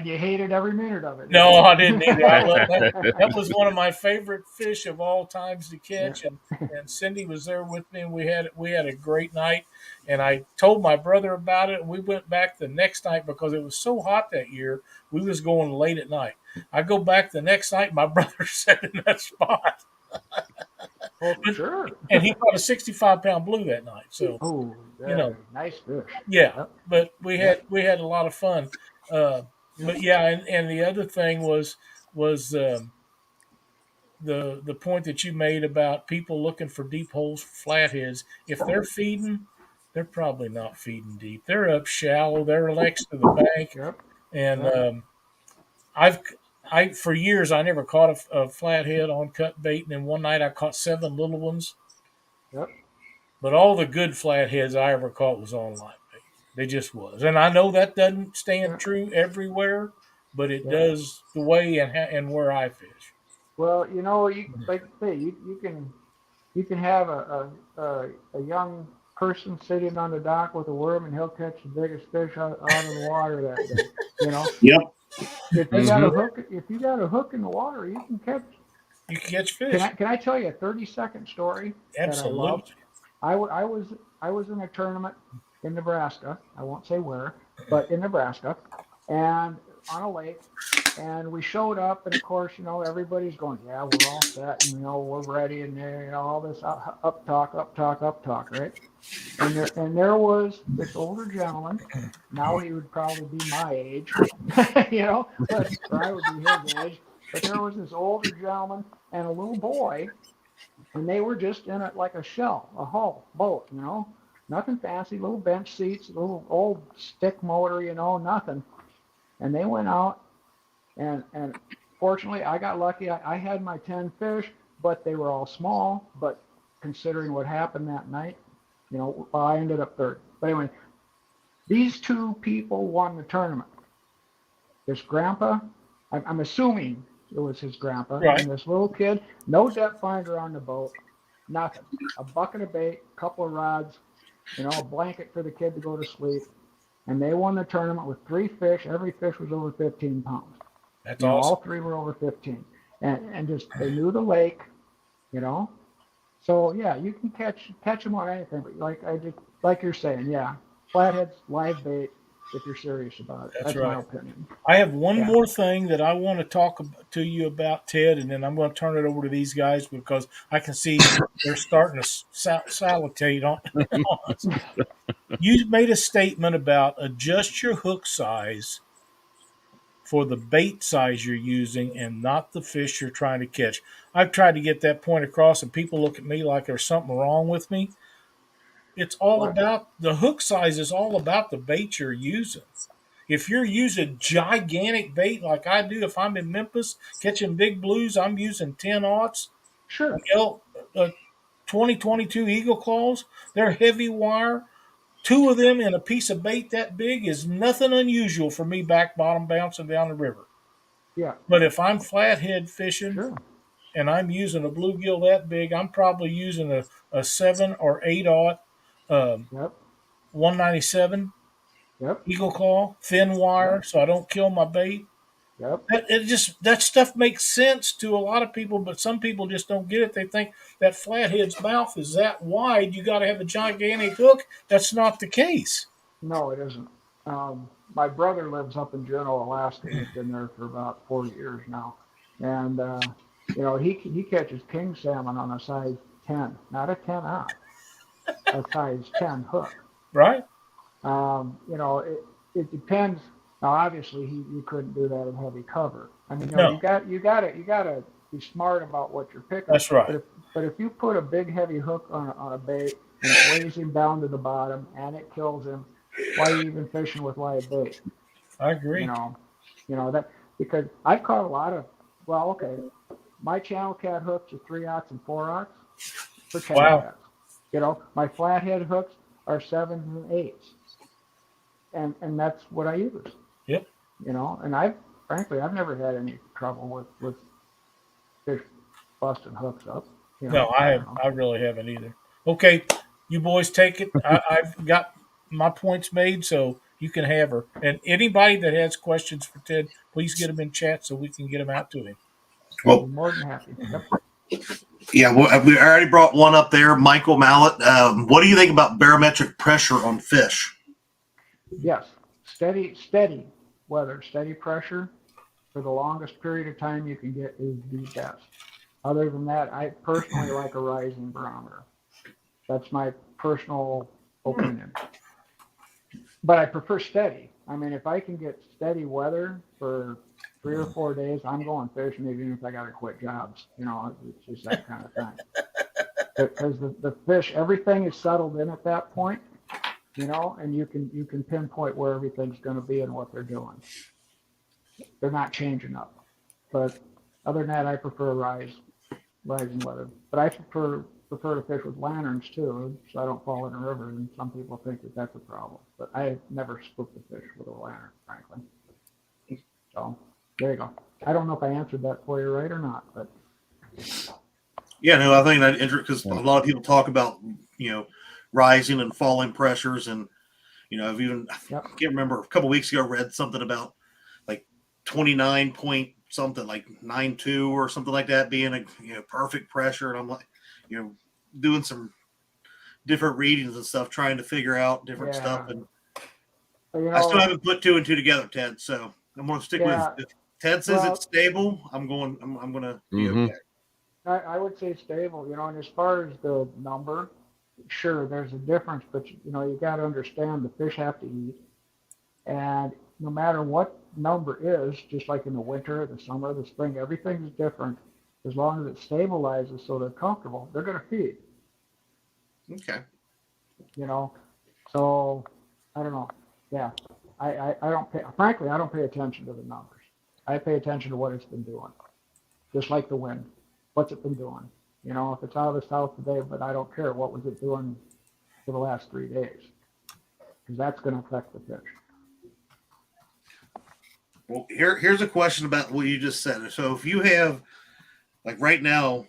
you hated every minute of it. No, I didn't either. I love that. That was one of my favorite fish of all times to catch, and Cindy was there with me, and we had a great night. And I told my brother about it, and we went back the next night because it was so hot that year. We was going late at night. I go back the next night, my brother sat in that spot. Oh, sure. And he caught a 65-pound blue that night. So, nice fish. yeah. Yep. But we had a lot of fun. But yeah, and the other thing was the point that you made about people looking for deep holes for flatheads. If they're feeding, they're probably not feeding deep. They're up shallow. They're next to the bank. Yep. And for years I never caught a flathead on cut bait, and then one night I caught 7 little ones. Yep. But all the good flatheads I ever caught was on live bait. They just was, and I know that doesn't stand true everywhere, but it does the way and where I fish. Well, you like say you can have a young person sitting on the dock with a worm, and he'll catch the biggest fish out of the water that day. Yep. If you got a hook, in the water, you can catch. You can catch fish. Can I tell you a 30-second story? Absolutely. I was in a tournament in Nebraska. I won't say where, but in Nebraska, and on a lake. And we showed up, and of course, everybody's going, yeah, we're all set, and we're ready, and all this up talk, right? And there was this older gentleman. Now he would probably be my age, or I would be his age. But there was this older gentleman and a little boy, and they were just in a hull boat, nothing fancy, little bench seats, little old stick motor, nothing. And they went out. And fortunately, I got lucky. I had my 10 fish, but they were all small. But considering what happened that night, I ended up third. But anyway, these 2 people won the tournament. This grandpa, I'm assuming it was his grandpa, right. And this little kid, no depth finder on the boat, nothing. A bucket of bait, a couple of rods, a blanket for the kid to go to sleep. And they won the tournament with 3 fish. Every fish was over 15 pounds. That's awesome. All 3 were over 15, and just they knew the lake, So yeah, you can catch them on anything, but like you're saying, flatheads, live bait, if you're serious about it. That's That's my right. opinion. I have one Yeah. more thing that I want to talk to you about, Ted, and then I'm going to turn it over to these guys because I can see they're starting to salitate on us. You made a statement about adjust your hook size for the bait size you're using and not the fish you're trying to catch. I've tried to get that point across, and people look at me like there's something wrong with me. It's all Right. about the hook size, is all about the bait you're using. If you're using gigantic bait like I do, if I'm in Memphis catching big blues, I'm using 10-aughts, Sure. uh, 2022 Eagle Claws. They're heavy wire. Two of them in a piece of bait that big is nothing unusual for me back bottom bouncing down the river. Yeah. But if I'm flathead fishing Sure. and I'm using a bluegill that big, I'm probably using a 7 or 8-aught Yep. 197 Yep. Eagle Claw, thin wire, Yep. so I don't kill my bait. Yep. That stuff makes sense to a lot of people, but some people just don't get it. They think that flathead's mouth is that wide. You got to have a gigantic hook. That's not the case. No, it isn't. My brother lives up in Juneau, Alaska. He's been there for about 4 years now, and he catches king salmon on a size 10, not a 10-aught, a size 10 hook. Right? It depends. Now, obviously, you couldn't do that in heavy cover. I mean, No. you gotta be smart about what you're picking. That's right. But if you put a big heavy hook on a bait and it weighs him down to the bottom and it kills him, why are you even fishing with live bait? I agree. That, because I've caught a lot of. Well, okay, my channel cat hooks are 3-aughts and 4-aughts for channel cats. My flathead hooks are 7s and 8s, and that's what I use. Yep. And I've never had any trouble with fish busting hooks up. No, I really haven't either. Okay, you boys take it. I've got my points made, so you can have her. And anybody that has questions for Ted, please get them in chat so we can get them out to him. Well, I'm more than happy. Yep. yeah, we already brought one up there, Michael Mallet. What do you think about barometric pressure on fish? Yes, steady weather, steady pressure for the longest period of time you can get is the best. Other than that, I personally like a rising barometer. That's my personal opinion. But I prefer steady. I mean, if I can get steady weather for 3 or 4 days, I'm going fishing even if I got to quit jobs. It's just that kind of thing. Because the fish, everything is settled in at that point, and you can pinpoint where everything's going to be and what they're doing. They're not changing up. But other than that, I prefer rising weather. But I prefer to fish with lanterns too, so I don't fall in a river. And some people think that that's a problem, but I never spooked a fish with a lantern, frankly. So there you go. I don't know if I answered that for you right or not, but yeah, no, I think that because a lot of people talk about rising and falling pressures, and I've even I can't remember a couple of weeks ago read something about like 29 point something like 9.2 or something like that being a perfect pressure, and I'm like doing some different readings and stuff, trying to figure out different stuff, and I still haven't put 2 and 2 together, Ted. So I'm going to stick with. If Ted says it's stable, I'm going to be okay. I would say stable. And as far as the number, sure, there's a difference, but you got to understand the fish have to eat, and no matter what number is, just like in the winter, the summer, the spring, everything's different. As long as it stabilizes so they're comfortable, they're going to feed. Okay. So I don't know. Yeah, I don't pay. Frankly, I don't pay attention to the numbers. I pay attention to what it's been doing, just like the wind. What's it been doing? If it's out of the south today, but I don't care. What was it doing for the last 3 days? Because that's going to affect the fish. Well, here's a question about what you just said. So if you have, like right now,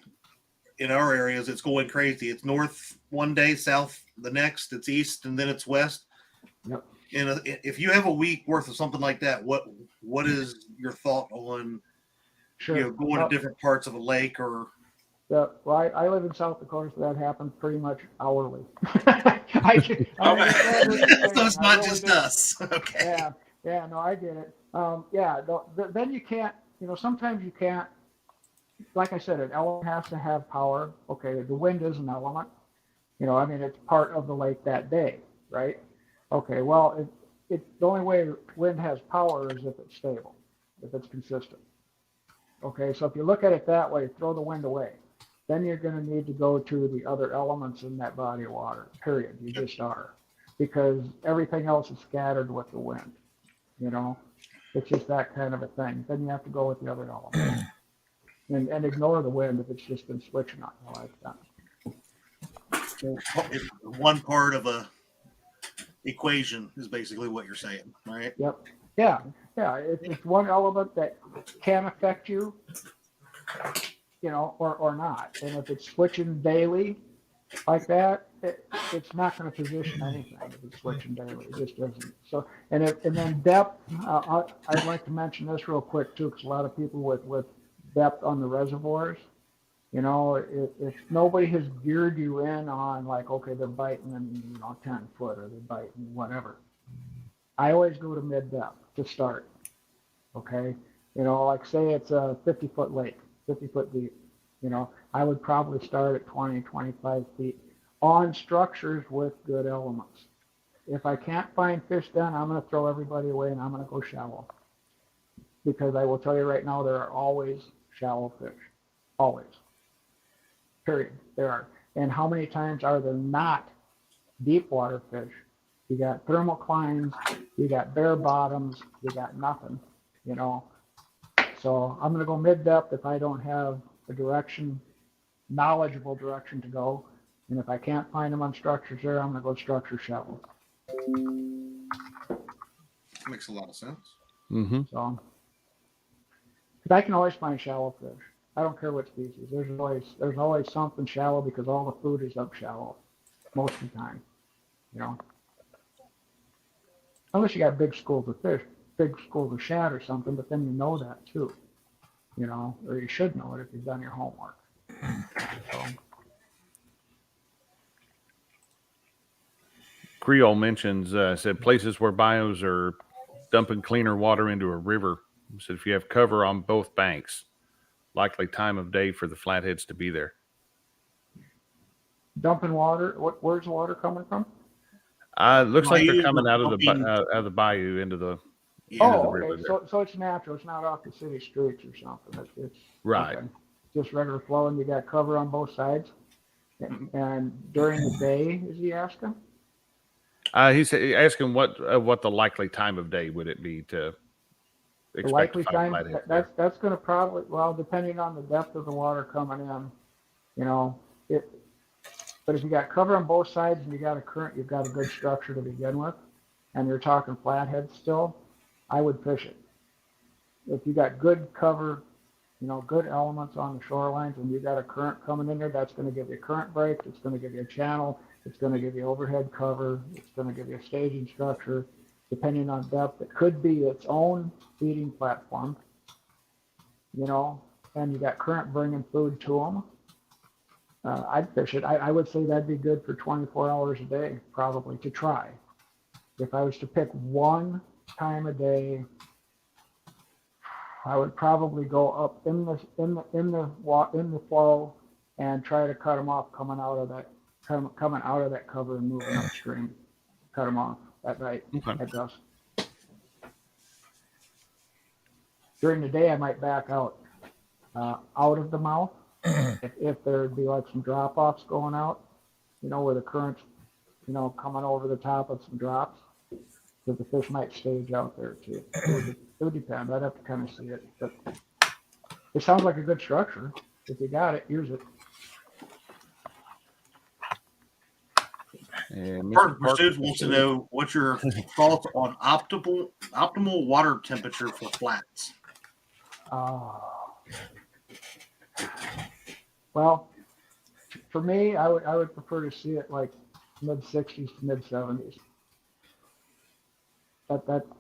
in our areas, it's going crazy. It's north one day, south the next, it's east, and then it's west. Yep. And if you have a week worth of something like that, what is your thought on going to different parts of a lake or I live in South Dakota, so that happens pretty much hourly. I understand what you're saying. So it's I not really just do. us. Okay. Yeah, no, I get it. Then you can't, sometimes you can't, like I said, an element has to have power. Okay, the wind is an element. It's part of the lake that day, right? Okay, well, the only way wind has power is if it's stable, if it's consistent. Okay, so if you look at it that way, throw the wind away. Then you're going to need to go to the other elements in that body of water, period. You just are. Because everything else is scattered with the wind. It's just that kind of a thing. Then you have to go with the other elements. And ignore the wind if it's just been switching on you like that. It's one part of a equation is basically what you're saying, right? Yep. Yeah. It's one element that can affect you, or not. And if it's switching daily like that, it's not going to position anything if it's switching daily. It just doesn't. So, and then depth. I'd like to mention this real quick too, because a lot of people with depth on the reservoirs, if nobody has geared you in on like, okay, they're biting in 10 foot or they're biting whatever. I always go to mid depth to start. Okay, like say it's a 50-foot lake, 50 foot deep. I would probably start at 20, 25 feet on structures with good elements. If I can't find fish then, I'm going to throw everybody away and I'm going to go shallow. Because I will tell you right now, there are always shallow fish. Always. Period. There are. And how many times are there not deep water fish? You got thermoclines, you got bare bottoms, you got nothing, So I'm going to go mid-depth if I don't have a knowledgeable direction to go. And if I can't find them on structures there, I'm going to go structure shallow. Makes a lot of sense. Mm-hmm. So, because I can always find shallow fish. I don't care what species. There's always something shallow because all the food is up shallow most of the time, Unless you got big schools of fish, big schools of shad or something, but then you know that too, or you should know it if you've done your homework. So. Creole mentions, said places where bios are dumping cleaner water into a river. He said if you have cover on both banks, likely time of day for the flatheads to be there. Dumping water. Where's the water coming from? It looks like they're Bayou coming out of dumping. the bayou into the Okay. river. So it's natural. It's not off the city streets or something. It's Right. Okay. Just regular flow, and you got cover on both sides. And during the day, is he asking? He's asking what the likely time of day would it be to expect The likely to find time, flatheads there? that's going to probably, well, depending on the depth of the water coming in, but if you got cover on both sides and you got a current, you've got a good structure to begin with, and you're talking flathead still, I would fish it. If you got good cover, good elements on the shorelines, and you got a current coming in there, that's going to give you a current break, it's going to give you a channel, it's going to give you overhead cover, it's going to give you a staging structure. Depending on depth, it could be its own feeding platform, and you got current bringing food to them. I'd fish it. I would say that'd be good for 24 hours a day, probably, to try. If I was to pick one time a day, I would probably go up in the flow and try to cut them off coming out of that cover and moving upstream. Cut them off at night, at dusk. During the day, I might back out of the mouth if there'd be like some drop-offs going out, where the current's, coming over the top of some drops, because the fish might stage out there too. It would depend. I'd have to kind of see it, but it sounds like a good structure. If you got it, use it. And Pursuit wants to know what's your thoughts on optimal water temperature for flats. Well, for me, I would prefer to see it like mid-60s to mid-70s.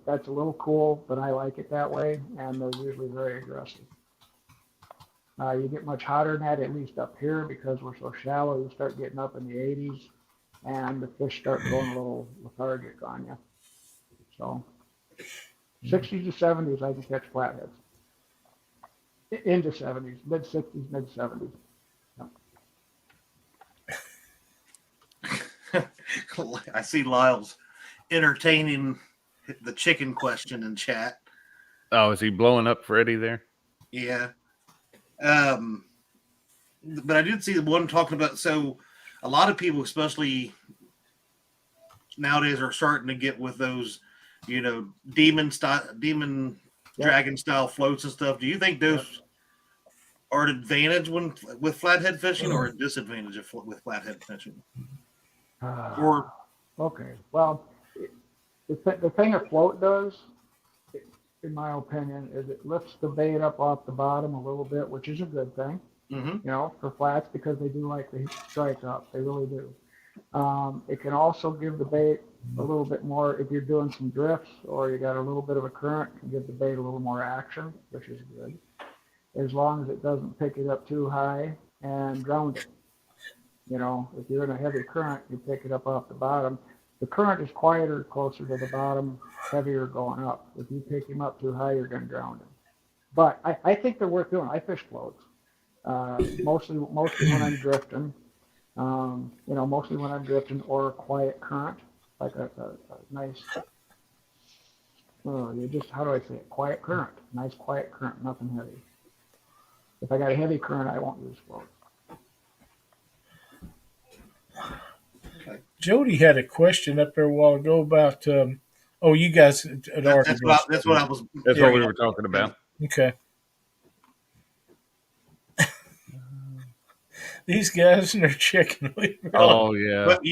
That's a little cool, but I like it that way, and they're usually very aggressive. You get much hotter than that, at least up here, because we're so shallow. You start getting up in the 80s, and the fish start going a little lethargic on you. So 60s to 70s, I can catch flatheads. Into 70s, mid 60s, mid 70s. I see Lyle's entertaining the chicken question in chat. Oh, is he blowing up Freddie there? Yeah. But I did see the one talking about, so a lot of people, especially nowadays, are starting to get with those, demon dragon style floats and stuff. Do you think those are an advantage with flathead fishing, or a disadvantage with flathead fishing? Okay. Well, the thing a float does, in my opinion, is it lifts the bait up off the bottom a little bit, which is a good thing, for flats, because they do like to strike up. They really do. It can also give the bait a little bit more, if you're doing some drifts or you got a little bit of a current, can give the bait a little more action, which is good, as long as it doesn't pick it up too high and drown it. If you're in a heavy current, you pick it up off the bottom. The current is quieter closer to the bottom, heavier going up. If you pick him up too high, you're going to drown him. But I think they're worth doing. I fish floats, mostly when I'm drifting. Mostly when I'm drifting, or a quiet current, like a nice, how do I say it? Quiet current, nice quiet current, nothing heavy. If I got a heavy current, I won't use floats. Jody had a question up there a while ago about. You guys had already. That's what I was. That's what we were talking about. Okay. These guys and their chicken. Oh yeah. But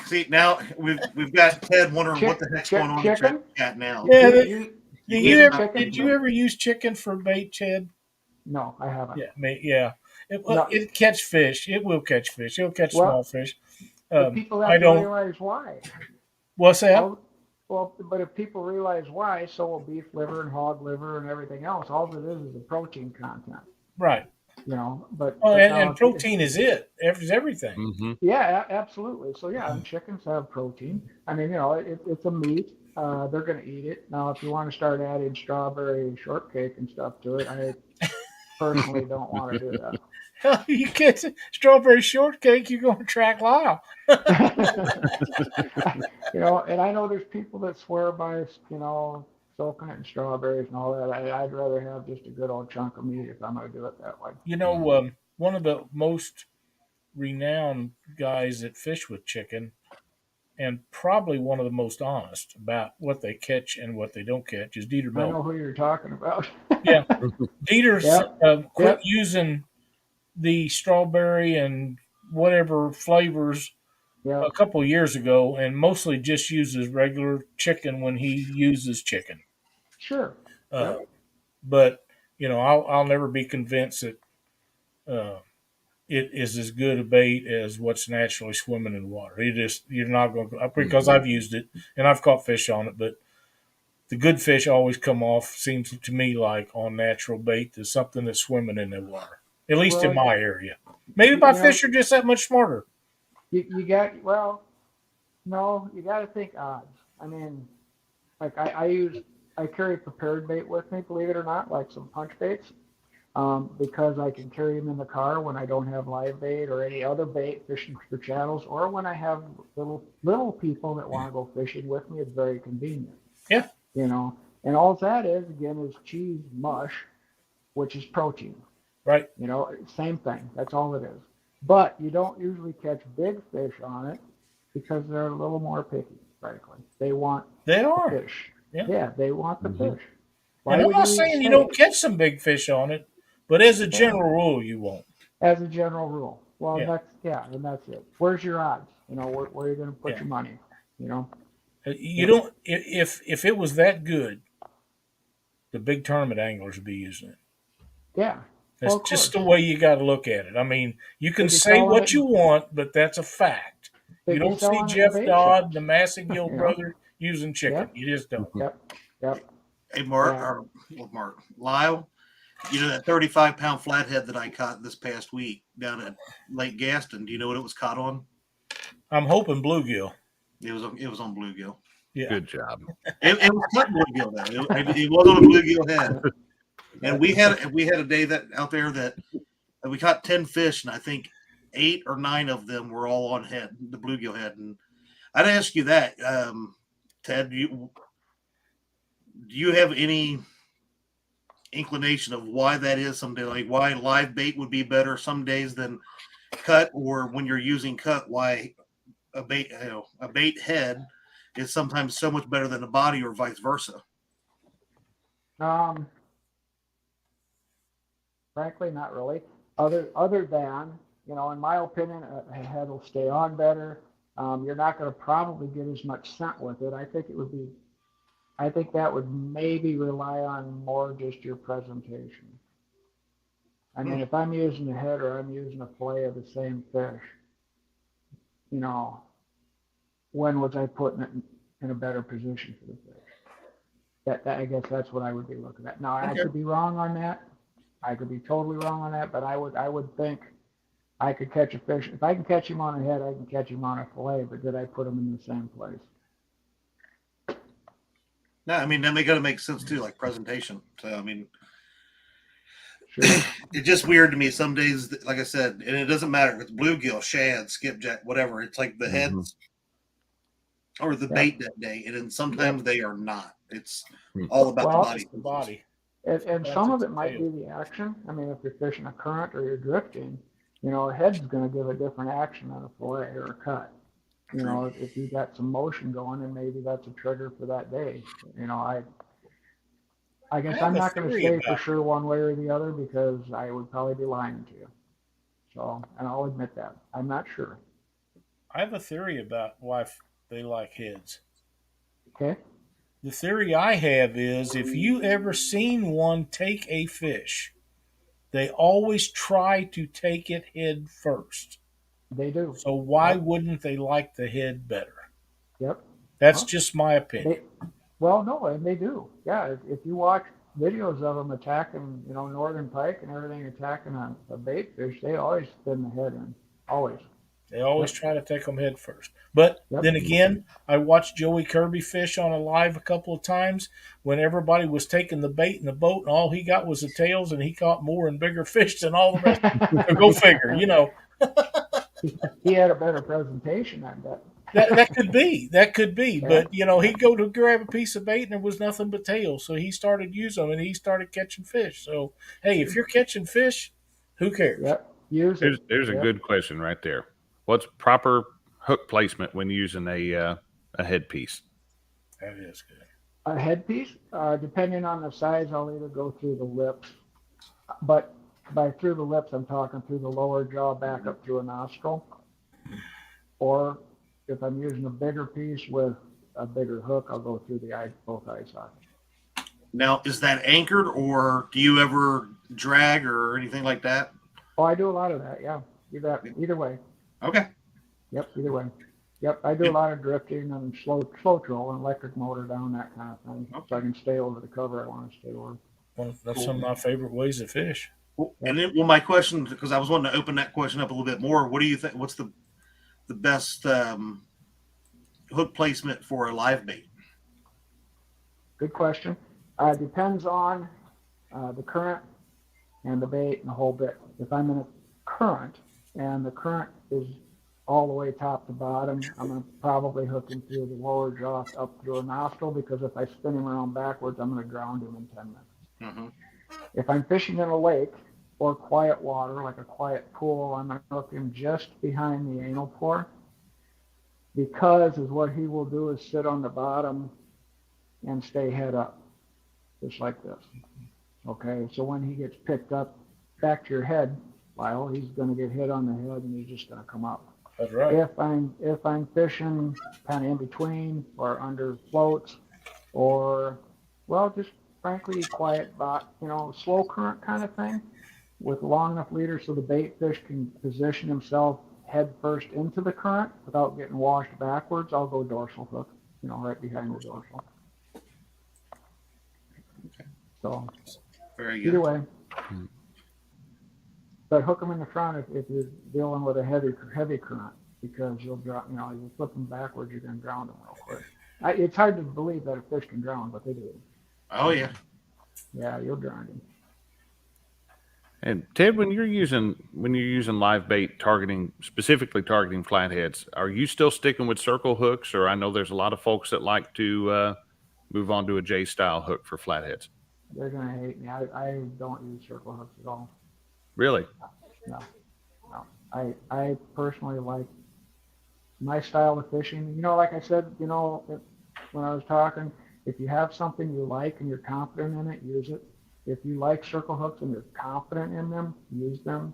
see, now we've got Ted wondering what the heck's going on in the chat now. Yeah. Did you ever use chicken for bait, Chad? No, I haven't. Yeah. It catch fish. It will catch fish. It'll catch small fish. People have to realize why. What's that? But if people realize why, so will beef liver and hog liver and everything else. All it is a protein content. Right. But and protein is everything. Mm-hmm. Yeah, absolutely. So and chickens have protein. I mean, it's a meat. They're going to eat it. Now, if you want to start adding strawberry shortcake and stuff to it, I personally don't want to do that. Hell, you get strawberry shortcake, you're going to track Lyle. And I know there's people that swear by, soaking it in strawberries and all that. I'd rather have just a good old chunk of meat if I'm going to do it that way. One of the most renowned guys that fish with chicken, and probably one of the most honest about what they catch and what they don't catch, is Dieter Miller. I know who you're talking about. Yeah. Dieter's quit using the strawberry and whatever flavors a couple of years ago, and mostly just uses regular chicken when he uses chicken. Sure. But I'll never be convinced that it is as good a bait as what's naturally swimming in water. You're not going to, because I've used it and I've caught fish on it, but the good fish always come off, seems to me, like on natural bait to something that's swimming in the water. At least in my area. Maybe my fish are just that much smarter. You got to think odds. I mean, like I carry prepared bait with me, believe it or not, like some punch baits, because I can carry them in the car when I don't have live bait or any other bait fishing for channels, or when I have little people that want to go fishing with me. It's very convenient. Yeah. And all that is, again, is cheese mush, which is protein. Right. Same thing. That's all it is. But you don't usually catch big fish on it because they're a little more picky, frankly. They want the fish. Yeah, they want the fish. And I'm not saying you don't catch some big fish on it, but as a general rule, you won't. As a general rule. Well, and that's it. Where's your odds? Where are you going to put your money? You don't. If it was that good, the big tournament anglers would be using it. Yeah. That's just the way you got to look at it. I mean, you can say what you want, but that's a fact. You don't see Jeff Dodd, the Massagill brother, using chicken. You just don't. Yep. Hey, Lyle, You know that 35-pound flathead that I caught this past week down at Lake Gaston. Do you know what it was caught on? I'm hoping bluegill. It was on bluegill. Yeah. Good job. It was cut bluegill though. It was on a bluegill head. And we had a day that out there that we caught 10 fish, and I think 8 or 9 of them were all on head, the bluegill head. And I'd ask you that, Ted. Do you have any inclination of why that is? Someday, like why live bait would be better some days than cut, or when you're using cut, why a bait head is sometimes so much better than a body, or vice versa? Frankly, not really. Other than, in my opinion, a head will stay on better. You're not going to probably get as much scent with it. I think that would maybe rely on more just your presentation. I mean, if I'm using a head or I'm using a fillet of the same fish, when was I putting it in a better position for the fish? I guess that's what I would be looking at. Now, I could be wrong on that. I could be totally wrong on that, but I would think I could catch a fish. If I can catch him on a head, I can catch him on a fillet, but did I put him in the same place? No, I mean, that got to make sense too, like presentation. So, I mean, Sure. it's just weird to me some days, like I said, and it doesn't matter if it's bluegill, shad, skipjack, whatever. It's like the heads or the bait that day, and then sometimes they are not. It's all about the body. The body. And some of it might be the action. I mean, if you're fishing a current or you're drifting, a head's going to give a different action on a fillet or a cut. If you got some motion going, and maybe that's a trigger for that day. I guess I'm not going to say for sure one way or the other, because I would probably be lying to you. So, and I'll admit that. I'm not sure. I have a theory about why they like heads. Okay. The theory I have is if you ever seen one take a fish, they always try to take it head first. They do. So why wouldn't they like the head better? Yep. That's just my opinion. No, and they do. Yeah, if you watch videos of them attacking, northern pike and everything, attacking a bait fish, they always spin the head in. Always. They always try to take them head first. But then again, I watched Joey Kirby fish on a live a couple of times when everybody was taking the bait in the boat, and all he got was the tails, and he caught more and bigger fish than all the rest. So go figure, He had a better presentation, I bet. That could be. Yeah. But, he'd go to grab a piece of bait and there was nothing but tails. So he started using them and he started catching fish. So, hey, if you're catching fish, who cares? Yep. There's a good question right there. What's proper hook placement when using a headpiece? That is good. A headpiece, depending on the size, I'll either go through the lips. But by through the lips, I'm talking through the lower jaw back up through a nostril. Or if I'm using a bigger piece with a bigger hook, I'll go through both eye sockets. Now, is that anchored, or do you ever drag or anything like that? Oh, I do a lot of that, yeah. Either way. Okay. Yep, either way. Yep, I do a lot of drifting and slow troll and electric motor down, that kind of thing. So I can stay over the cover I want to stay over. Well, that's some of my favorite ways to fish. And then, my question, because I was wanting to open that question up a little bit more, what do you think? What's the best hook placement for a live bait? Good question. Depends on the current and the bait and the whole bit. If I'm in a current and the current is all the way top to bottom, I'm going to probably hook him through the lower jaw up through a nostril, because if I spin him around backwards, I'm going to ground him in 10 minutes. Mm-hmm. If I'm fishing in a lake or quiet water, like a quiet pool, I'm going to hook him just behind the anal pore, because what he will do is sit on the bottom and stay head up, just like this. Okay, so when he gets picked up back to your head, Lyle, he's going to get hit on the head and he's just going to come up. That's right. If I'm fishing kind of in between or under floats, or just frankly quiet, slow current kind of thing, with long enough leader so the bait fish can position himself head first into the current without getting washed backwards, I'll go dorsal hook, right behind the dorsal. Okay. So very good. Either way. But hook them in the front if you're dealing with a heavy current, because you'll drop. You flip them backwards, you're going to drown them real quick. It's hard to believe that a fish can drown, but they do. Oh yeah. Yeah, you'll drown them. And Ted, when you're using live bait specifically targeting flatheads, are you still sticking with circle hooks, or I know there's a lot of folks that like to move on to a J style hook for flatheads? They're going to hate me. I don't use circle hooks at all. Really? No. I personally like my style of fishing. Like I said, when I was talking, if you have something you like and you're confident in it, use it. If you like circle hooks and you're confident in them, use them.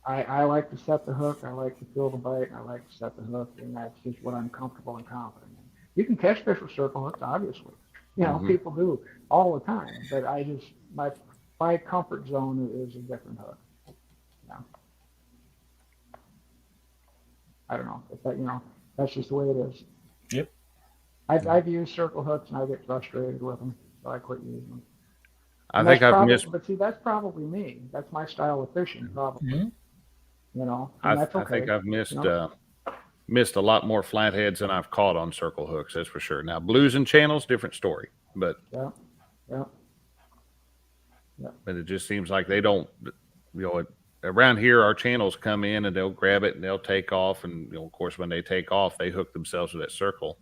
I like to set the hook. I like to feel the bite. I like to set the hook, and that's just what I'm comfortable and confident in. You can catch fish with circle hooks, obviously. People do all the time, but my comfort zone is a different hook. Yeah. I don't know if that, that's just the way it is. Yep. I've used circle hooks and I get frustrated with them, so I quit using them. I think I've missed. But see, that's probably me. That's my style of fishing, probably. Mm-hmm. And that's okay. I think I've missed a lot more flatheads than I've caught on circle hooks. That's for sure. Now blues and channels, different story. But yeah. But it just seems like they don't. Around here, our channels come in and they'll grab it and they'll take off. And of course, when they take off, they hook themselves with that circle.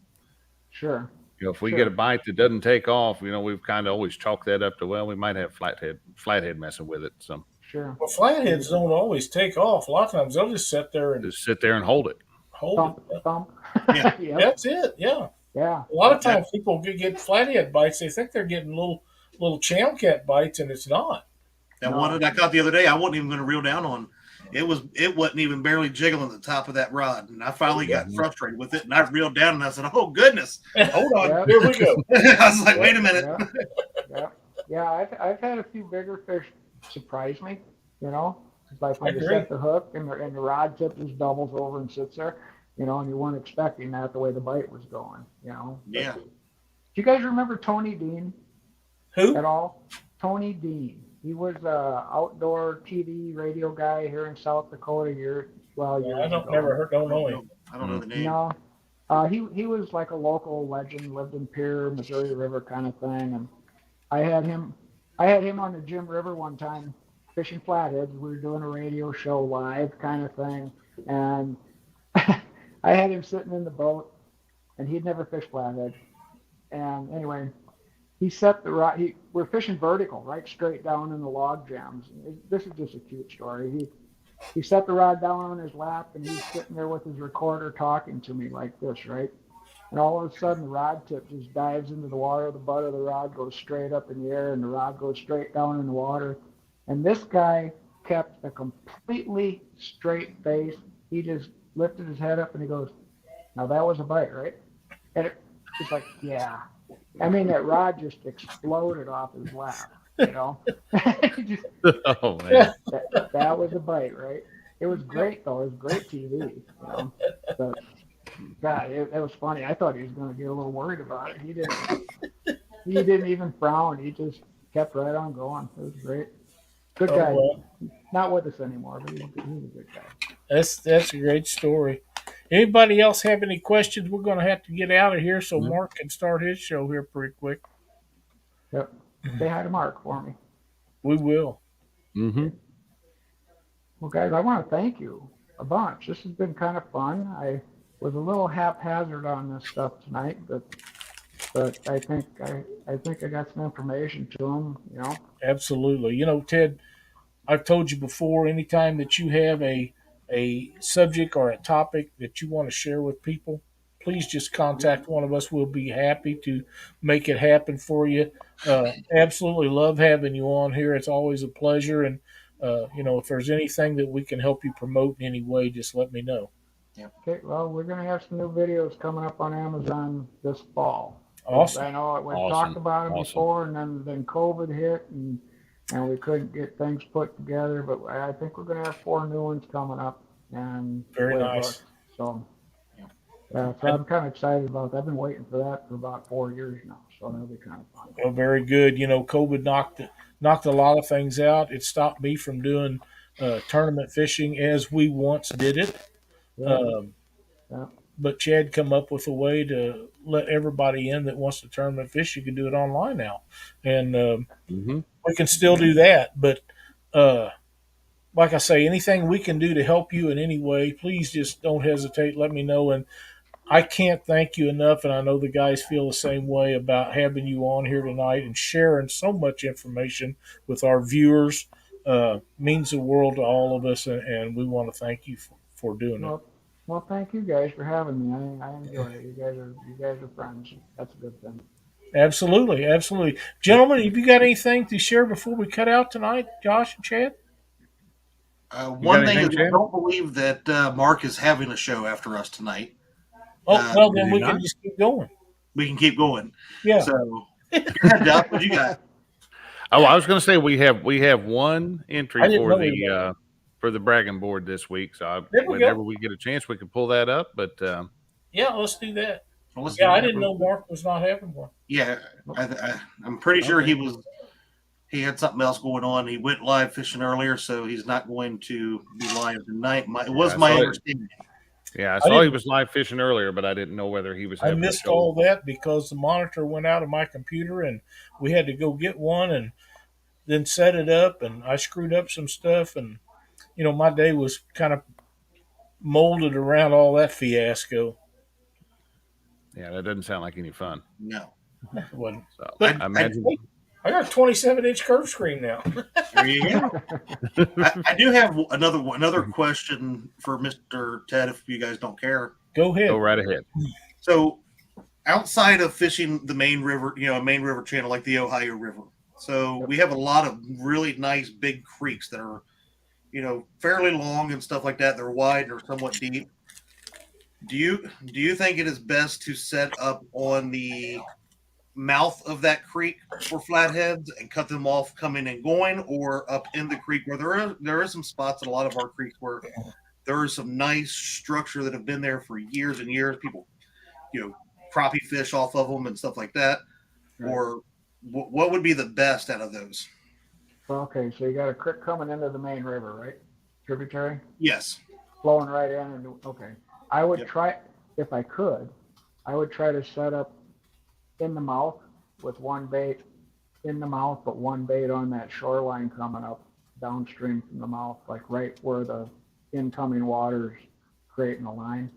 Sure. If we get a bite that doesn't take off, we've kind of always chalked that up to, well, we might have flathead messing with it. So sure. Well, flatheads don't always take off. A lot of times they'll just sit there and hold it. Thump. Yeah. Yep. That's it. Yeah. Yeah. A lot of times people get flathead bites. They think they're getting little channel cat bites, and it's not. That one that I caught the other day, I wasn't even going to reel down on. It wasn't even barely jiggling the top of that rod, and I finally got frustrated with it, and I reeled down, and I said, "Oh goodness, hold on, Yep. Here we go." I was like, "Wait a minute." Yeah. I've had a few bigger fish surprise me. It's like when you set the hook and the rod tip just doubles over and sits there, and you weren't expecting that the way the bite was going. Yeah. Do you guys remember Tony Dean? Who? At all? Tony Dean. He was an outdoor TV radio guy here in South Dakota years I ago. don't know him. I don't know the name. No, he was like a local legend, lived in Pierre, Missouri River kind of thing, and I had him on the Jim River one time fishing flatheads. We were doing a radio show live kind of thing, and I had him sitting in the boat, and he'd never fished flathead, and anyway. He set the rod. We're fishing vertical, right straight down in the log jams. This is just a cute story. He set the rod down on his lap, and he's sitting there with his recorder talking to me like this, right? And all of a sudden, the rod tip just dives into the water. The butt of the rod goes straight up in the air, and the rod goes straight down in the water. And this guy kept a completely straight face. He just lifted his head up, and he goes, "Now that was a bite, right?" And it's like, yeah. I mean, that rod just exploded off his lap, Oh man, that was a bite, right? It was great though. It was great TV, But God, it was funny. I thought he was going to get a little worried about it. He didn't. He didn't even frown. He just kept right on going. It was great. Good guy. Well. Not with us anymore, but he's a good guy. That's a great story. Anybody else have any questions? We're going to have to get out of here so Mark can start his show here pretty quick. Yep. Say hi to Mark for me. We will. Mm-hmm. Well, guys, I want to thank you a bunch. This has been kind of fun. I was a little haphazard on this stuff tonight, but I think I got some information to them. Absolutely. Ted, I've told you before. Anytime that you have a subject or a topic that you want to share with people, please just contact one of us. We'll be happy to make it happen for you. Absolutely love having you on here. It's always a pleasure. And, if there's anything that we can help you promote in any way, just let me know. Yeah. Okay. Well, we're going to have some new videos coming up on Amazon this fall. Awesome. I know we talked about it before, and then COVID hit, and we couldn't get things put together. But I think we're going to have 4 new ones coming up. And very nice. So I'm kind of excited about that. I've been waiting for that for about 4 years now, so that'll be kind of fun. Well, very good. COVID knocked a lot of things out. It stopped me from doing tournament fishing as we once did it. Yeah, Um, yeah. but Chad come up with a way to let everybody in that wants to tournament fish. You can do it online now, and Mm-hmm. we can still do that. But uh, like I say, anything we can do to help you in any way, please just don't hesitate. Let me know. And I can't thank you enough. And I know the guys feel the same way about having you on here tonight and sharing so much information with our viewers. Means the world to all of us. And we want to thank you for doing it. Well, thank you guys for having me. I enjoy it. You guys are friends. That's a good thing. Absolutely. Absolutely. Gentlemen, have you got anything to share before we cut out tonight, Josh and Chad? You got One thing is, anything, I Chad? don't believe that Mark is having a show after us tonight. Oh, well, Is then he we not? can just keep going. We can keep going. Yeah. So, go ahead, Josh. What you got? Oh, I was going to say we have one I entry didn't know for the bragging board this week. So There we whenever go. we get a chance, we can pull that up. But Yeah, let's do that. Well, let's Yeah, do I that didn't real know quick. Mark was not having one. Yeah, I'm pretty sure Okay. he had something else going on. He went live fishing earlier, so he's not going to be live tonight. It was I my saw it. understanding. yeah, I I saw he didn't- was live fishing earlier, but I didn't know whether he was I having a missed show. all that because the monitor went out of my computer and we had to go get one and then set it up. And I screwed up some stuff. And, my day was kind of molded around all that fiasco. Yeah, that doesn't sound like any fun. No. It wasn't. So But I imagine. I got a 27-inch curve screen now. There you go. I do have another question for Mr. Ted, if you guys don't care. Go ahead. Go right ahead. So, outside of fishing the main river, a main river channel like the Ohio River, so we have a lot of really nice big creeks that are, fairly long and stuff like that. They're wide or somewhat deep. Do you think it is best to set up on the mouth of that creek for flatheads and cut them off coming and going, or up in the creek where there is some spots in a lot of our creeks where there is some nice structure that have been there for years and years. People, crappie fish off of them and stuff like that. Right. Or what would be the best out of those? Okay, so you got a creek coming into the main river, right? Tributary Yes. flowing right in, and okay. I would Yep. try, if I could, I would try to set up in the mouth with one bait in the mouth, but one bait on that shoreline coming up downstream from the mouth, like right where the incoming water's creating a line,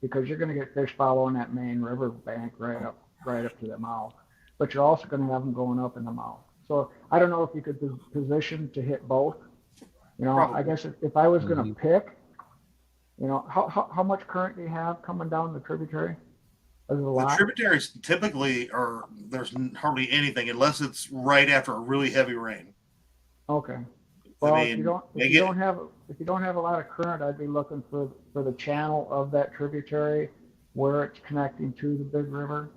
because you're going to get fish following that main river bank right up to the mouth, but you're also going to have them going up in the mouth. So I don't know if you could position to hit both. Probably. I guess if I was going to pick, how much current do you have coming down the tributary? There's a The lot. tributaries typically there's hardly anything unless it's right after a really heavy rain. Okay. Well, I if you mean, don't have a lot of current, I'd be looking for the channel of that tributary where it's connecting to the big river.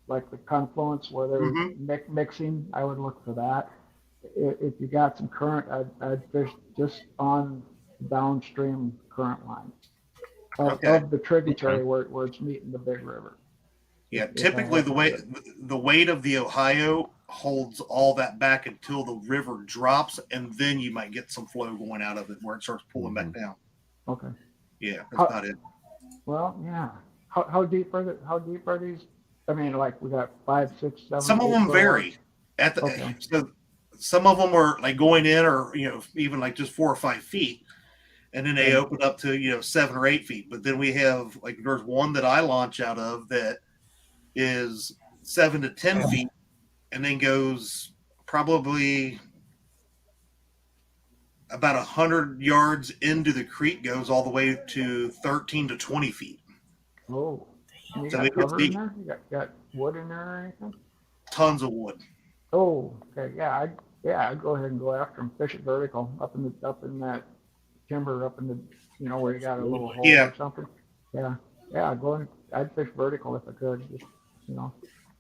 Like the confluence where they're mixing. I would look for that. If you got some current, I'd fish just on downstream current line of the tributary where it's meeting the big river. Yeah, typically the weight of the Ohio holds all that back until the river drops, and then you might get some flow going out of it where it starts pulling back down. Okay. Yeah, that's about it. Well, yeah. How deep are these? I mean, like we got 5, 6, 7. Some of 8 them foot vary. Okay. So some of them are like going in, or even like just 4 or 5 feet, and then they open up to 7 or 8 feet. But then we have there's one that I launch out of that is 7 to 10 feet, and then goes probably about 100 yards into the creek, goes all the way to 13 to 20 feet. Oh. And you So got it gets cover in deep. there? You got wood in there or anything? Tons of wood. Oh, okay. Yeah, I'd go ahead and go after them. Fish it vertical up in that timber up in the where you got a little hole or something. Yeah. I'd fish vertical if I could. Just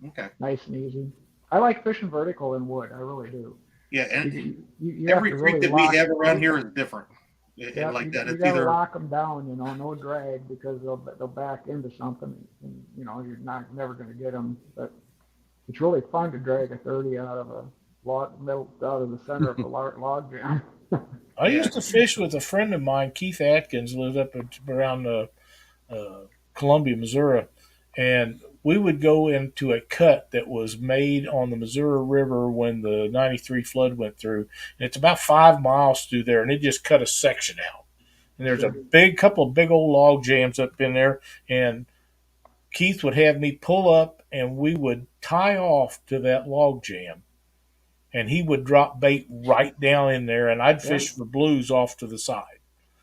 Okay. nice and easy. I like fishing vertical in wood. I really do. Yeah, and You have every to creek really that we lock- have around here is different. Yeah, And like you that, it's gotta either lock them down, no drag, because they'll back into something, and you're never going to get them. But it's really fun to drag a 30 out of a out of the center of a log jam. I Yeah. used to fish with a friend of mine, Keith Atkins, lived up around Columbia, Missouri, and we would go into a cut that was made on the Missouri River when the '93 flood went through. And it's about 5 miles through there, and it just cut a section out. And there's a Sure. couple of big old log jams up in there, and Keith would have me pull up, and we would tie off to that log jam, and he would drop bait right down in there, and I'd Yep. fish for blues off to the side.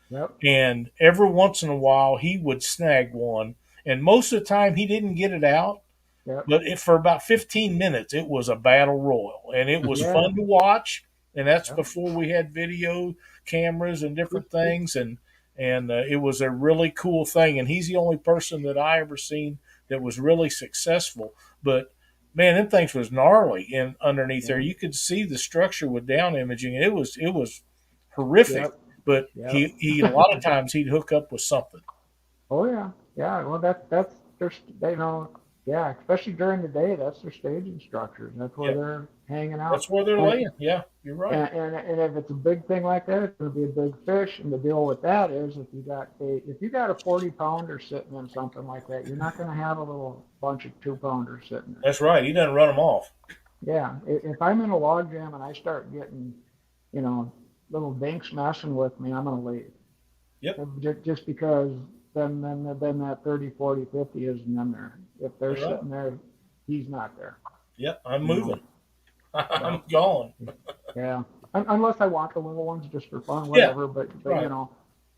Yep. And every once in a while, he would snag one, and most of the time, he didn't get it out. Yep. But for about 15 minutes, it was a battle royal, and it was Yeah. fun to watch. And that's Yep. before we had video cameras and different things, and it was a really cool thing. And he's the only person that I ever seen that was really successful. But man, them things was gnarly, and underneath there, you could see the structure with down imaging, and it was horrific. Yep. But Yep. he a lot of times he'd hook up with something. Oh yeah. Yeah. Well, that's their, yeah, especially during the day, that's their staging structures. That's where Yep. they're hanging out. That's where they're laying. Yeah, you're right. And if it's a big thing like that, it's going to be a big fish. And the deal with that is, if you got a 40-pounder sitting in something like that, you're not going to have a little bunch of 2-pounders sitting there. That's right. He doesn't run them off. Yeah, if I'm in a log jam and I start getting, little dinks messing with me, I'm going to leave. Yep. Just because then that 30, 40, 50 isn't in there. If they're You're right. sitting there, he's not there. Yep, I'm moving. I'm gone. Yeah, unless I want the little ones just for fun, whatever. But right.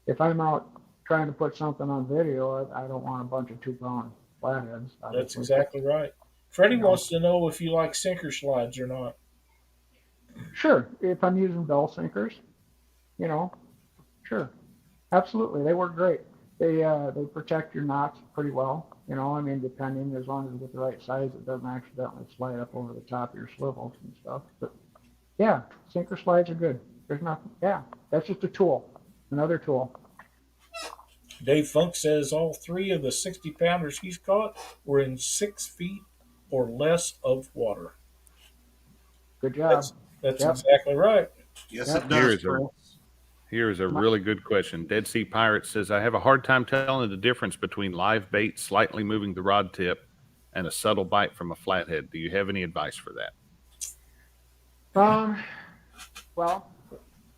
If I'm out trying to put something on video, I don't want a bunch of 2-pound flatheads. That's exactly right. Freddie wants to know if you like sinker slides or not. Sure, if I'm using bell sinkers, sure, absolutely, they work great. They protect your knots pretty well. Depending, as long as it's the right size, it doesn't accidentally slide up over the top of your swivels and stuff. But yeah, sinker slides are good. There's nothing. Yeah, that's just a tool, another tool. Dave Funk says all 3 of the 60-pounders he's caught were in 6 feet or less of water. Good job. That's exactly right. Yes, Yep. it does. Here's a really good question. Dead Sea Pirate says, I have a hard time telling the difference between live bait slightly moving the rod tip and a subtle bite from a flathead. Do you have any advice for that? Well,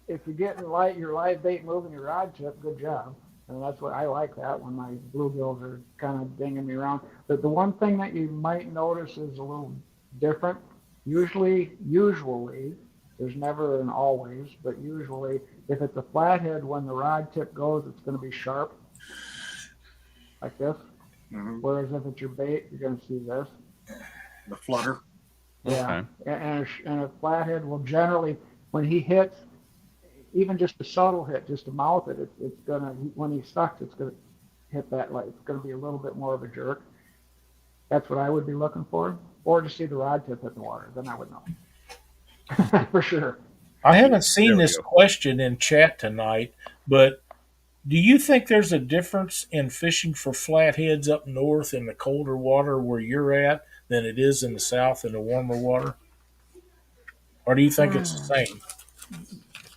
if you're getting your live bait moving your rod tip, good job. And that's what I like, that when my bluegills are kind of dinging me around. But the one thing that you might notice is a little different. Usually, there's never an always, but usually, if it's a flathead, when the rod tip goes, it's going to be sharp, like this. Mm-hmm. Whereas if it's your bait, you're going to see this. The flutter. Yeah, okay. And a flathead will generally, when he hits, even just a subtle hit, just to mouth it, it's gonna, when he sucks, it's gonna hit that light. It's gonna be a little bit more of a jerk. That's what I would be looking for, or to see the rod tip hit the water. Then I would know for sure. I haven't seen this question in chat tonight, but do you think there's a difference in fishing for flatheads up north in the colder water where you're at than it is in the south in the warmer water? Or do you think it's the same?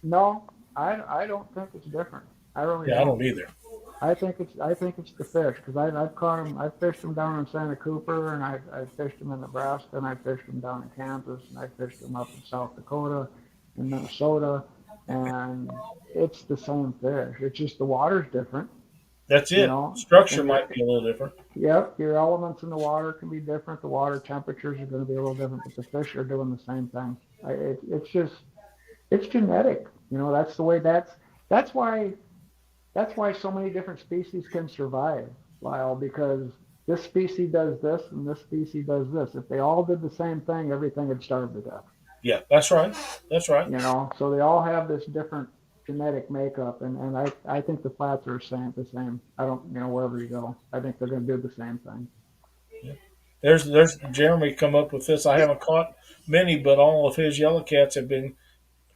No, I don't think it's different. I really don't. I don't either. I think it's the fish, because I've caught them. I've fished them down in Santa Cooper, and I've fished them in Nebraska, and I fished them down in Kansas, and I fished them up in South Dakota, and Minnesota, and it's the same fish. It's just the water's different. That's it. Structure might be a little different. Yep, your elements in the water can be different. The water temperatures are going to be a little different, but the fish are doing the same thing. It's genetic. That's the way. That's why so many different species can survive, Lyle, because this species does this and this species does this. If they all did the same thing, everything would starve to death. Yeah, that's right. That's right. So they all have this different genetic makeup, and I think the flats are the same. I don't, wherever you go, I think they're going to do the same thing. Yeah. There's Jeremy come up with this. I haven't caught many, but all of his yellow cats have been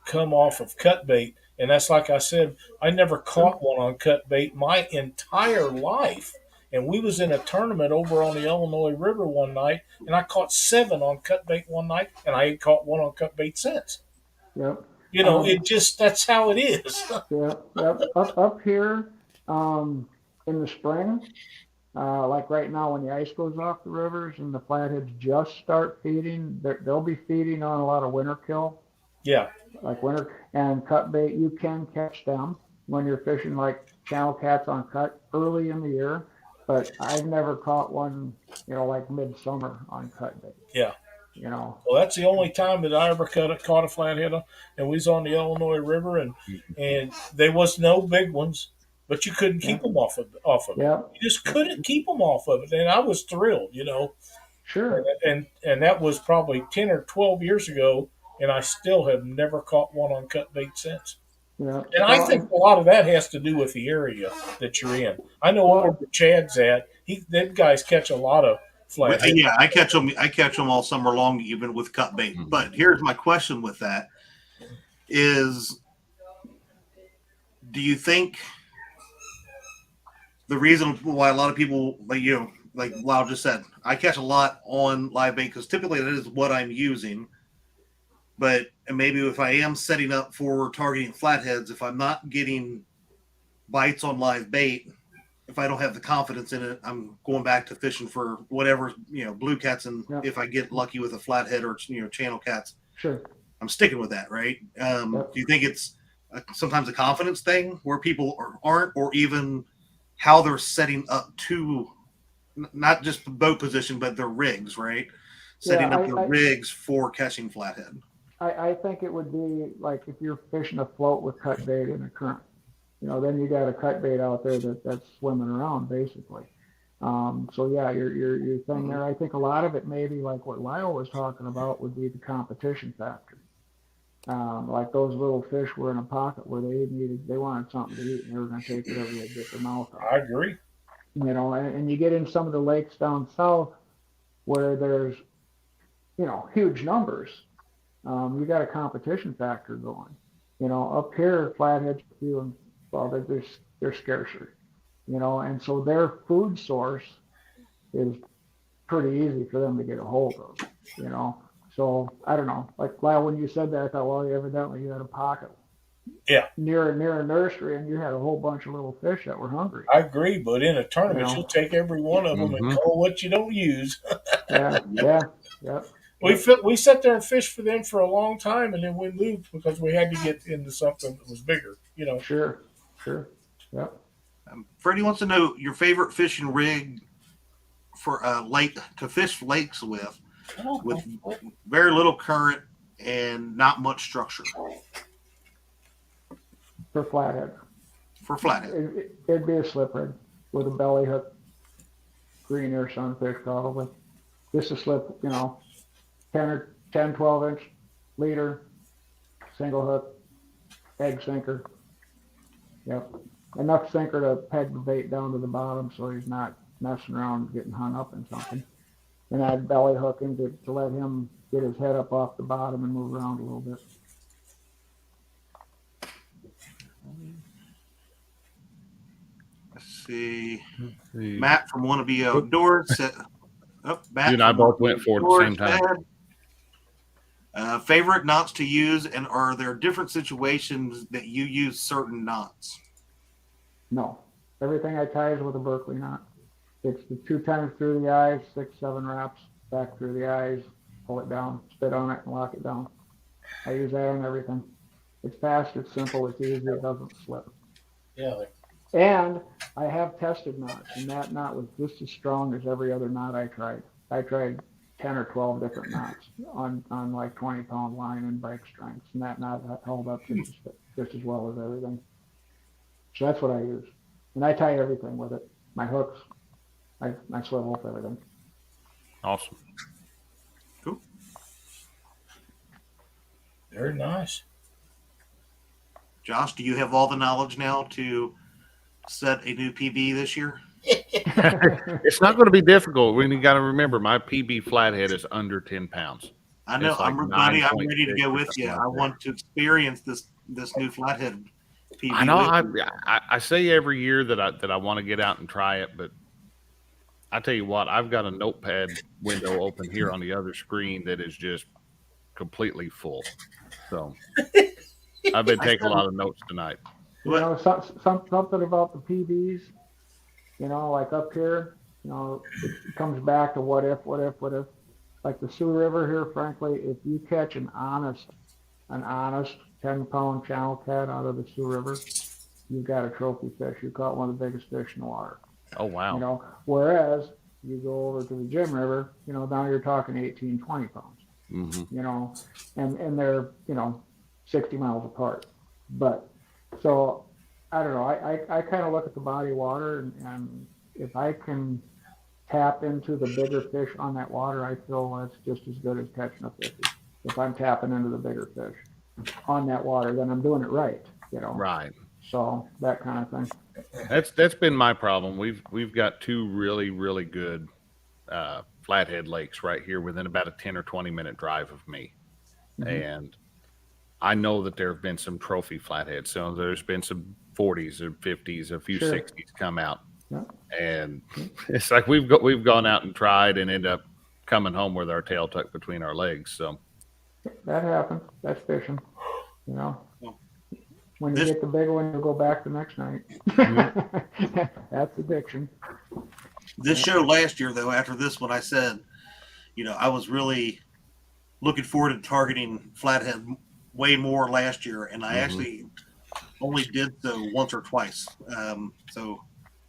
come off of cut bait. And that's like I said, I never caught one on cut bait my entire life. And we was in a tournament over on the Illinois River one night, and I caught 7 on cut bait one night, and I ain't caught one on cut bait since. Yep. You know, it just, that's how it is. Yep. Up here, in the spring, like right now when the ice goes off the rivers and the flatheads just start feeding, they'll be feeding on a lot of winter kill. Yeah. Like winter and cut bait, you can catch them when you're fishing like channel cats on cut early in the year, but I've never caught one, like midsummer on cut bait. Yeah. Well, that's the only time that I ever caught a flathead, and we was on the Illinois River, and there was no big ones, but you couldn't keep them off of it. Yeah. You just couldn't keep them off of it, and I was thrilled, Sure. And that was probably 10 or 12 years ago, and I still have never caught one on cut bait since. Yeah. And I think a lot of that has to do with the area that you're in. I know where Chad's at. Them guys catch a lot of flathead. Yeah, I catch them all summer long, even with cut bait. But here's my question with that: is, do you think the reason why a lot of people like Lyle just said, I catch a lot on live bait because typically that is what I'm using. But maybe if I am setting up for targeting flatheads, if I'm not getting bites on live bait, if I don't have the confidence in it, I'm going back to fishing for whatever, blue cats. And if I get lucky with a flathead or, channel cats, sure, I'm sticking with that. Right. Do you think it's sometimes a confidence thing where people aren't, or even how they're setting up to not just the boat position, but their rigs, right? Setting up their rigs for catching flathead. I think it would be like if you're fishing a float with cut bait in a current, then you got a cut bait out there that's swimming around basically. So yeah, your thing there. I think a lot of it maybe like what Lyle was talking about would be the competition factor. Like those little fish were in a pocket where they wanted something to eat and they were going to take whatever they get their mouth on. I agree. And you get in some of the lakes down south where there's, huge numbers. You got a competition factor going. Up here, flatheads are few and they're scarcer. And so their food source is pretty easy for them to get a hold of. So I don't know. Like Lyle, when you said that, I thought, well, evidently you had a pocket. Yeah. Near a nursery, and you had a whole bunch of little fish that were hungry. I agree, but in a tournament, you'll take every one of them and call what you don't use. Yeah. We sat there and fished for them for a long time, and then we moved because we had to get into something that was bigger. Sure. Yep. Freddie wants to know your favorite fishing rig for lake to fish lakes with very little current and not much structure. For flathead. It'd be a slip rig with a belly hook, green ear sunfish probably. Just a slip, 10, 12 inch leader, single hook, egg sinker. Yep. Enough sinker to peg the bait down to the bottom so he's not messing around and getting hung up in something. And I'd belly hook him to let him get his head up off the bottom and move around a little bit. Let's see. Matt from Wannabe Outdoors said, Matt, you and I both went for it at the same time. Favorite knots to use, and are there different situations that you use certain knots? No. Everything I tie is with a Berkeley knot. It's the 2 times through the eyes, 6, 7 wraps, back through the eyes, pull it down, spit on it, and lock it down. I use that on everything. It's fast, it's simple, it's easy, it doesn't slip. Yeah. And I have tested knots, and that knot was just as strong as every other knot I tried. I tried 10 or 12 different knots on like 20-pound line and bike strengths, and that knot held up just as well as everything. So that's what I use. And I tie everything with it. My hooks, my swivels, everything. Awesome. Cool. Very nice. Josh, do you have all the knowledge now to set a new PB this year? It's not going to be difficult. We got to remember my PB flathead is under 10 pounds. I know. Like I'm ready to go with you. I want to experience this new flathead PB. I know. I say every year that I want to get out and try it, but I tell you what, I've got a notepad window open here on the other screen that is just completely full. So I've been taking a lot of notes tonight. You know, something about the PBs, you know, like up here, you know, it comes back to what if. Like the Sioux River here, frankly, if you catch an honest 10-pound channel cat out of the Sioux River, you've got a trophy fish. You caught one of the biggest fish in the water. Oh, wow. You know, whereas you go over to the Jim River, you know, now you're talking 18, 20 pounds, you know, and they're, you know, 60 miles apart. But so I don't know, I kind of look at the body of water, and if I can tap into the bigger fish on that water, I feel that's just as good as catching a 50. If I'm tapping into the bigger fish on that water, then I'm doing it right, you know. Right. So that kind of thing. That's been my problem. We've got two really, really good flathead lakes right here within about a 10 or 20 minute drive of me. And I know that there have been some trophy flatheads. So there's been some 40s or 50s, a few 60s come out. Yeah. And it's like we've gone out and tried and end up coming home with our tail tucked between our legs. So that happens. That's fishing, you know. When you get the big one, you'll go back the next night. That's addiction. This show last year, though, after this one, I said, you know, I was really looking forward to targeting flathead way more last year, and I actually only did so once or twice. So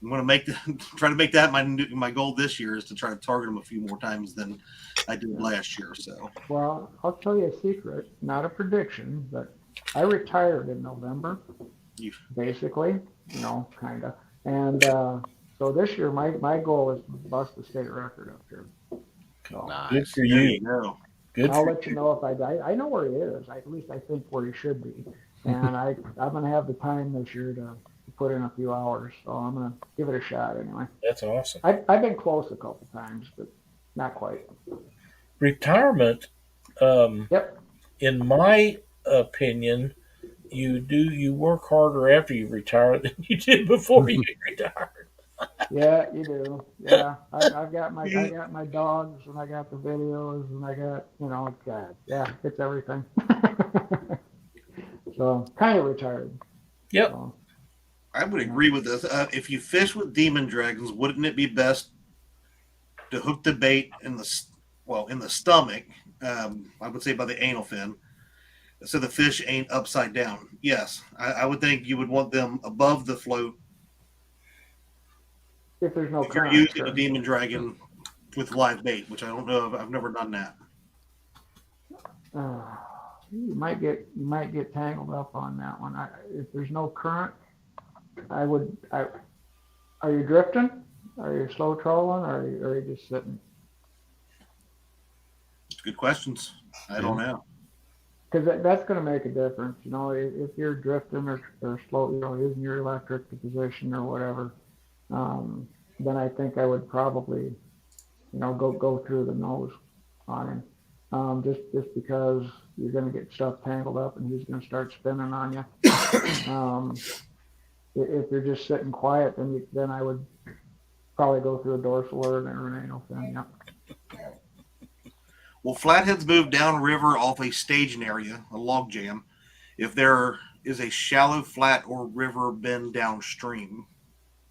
I'm going to try to make that my goal this year, is to try to target them a few more times than I did last year. So, well, I'll tell you a secret, not a prediction, but I retired in November, basically, you know, kind of. And so this year, my goal is to bust the state record up here. So, nice. Good for you. Good. I'll let you know if I die. I know where he is. At least I think where he should be. And I'm going to have the time this year to put in a few hours. So I'm going to give it a shot anyway. That's awesome. I've been close a couple times, but not quite. Retirement, Yep. in my opinion, you work harder after you retire than you did before you retired. Yeah, you do. Yeah, I've got my dogs, and I got the videos, and I got, you know, God, yeah, it's everything. So kind of retired. Yep. So, I would agree with this. If you fish with demon dragons, wouldn't it be best to hook the bait in the stomach? I would say by the anal fin, so the fish ain't upside down. Yes, I would think you would want them above the float. if there's no If you're current, using sure. a demon dragon with live bait, which I don't know, I've never done that. You might get tangled up on that one. If there's no current, are you drifting? Are you slow trolling, or are you just sitting? Good questions. I don't know. Because that's going to make a difference. You know, if you're drifting or slow, you know, using your electric to position or whatever, then I think I would probably, you know, go through the nose on him. Just because you're going to get stuff tangled up and he's going to start spinning on you. If you're just sitting quiet, then I would probably go through a dorsal or an anal fin. Yep. Well, flatheads move downriver off a staging area, a log jam, if there is a shallow flat or river bend downstream.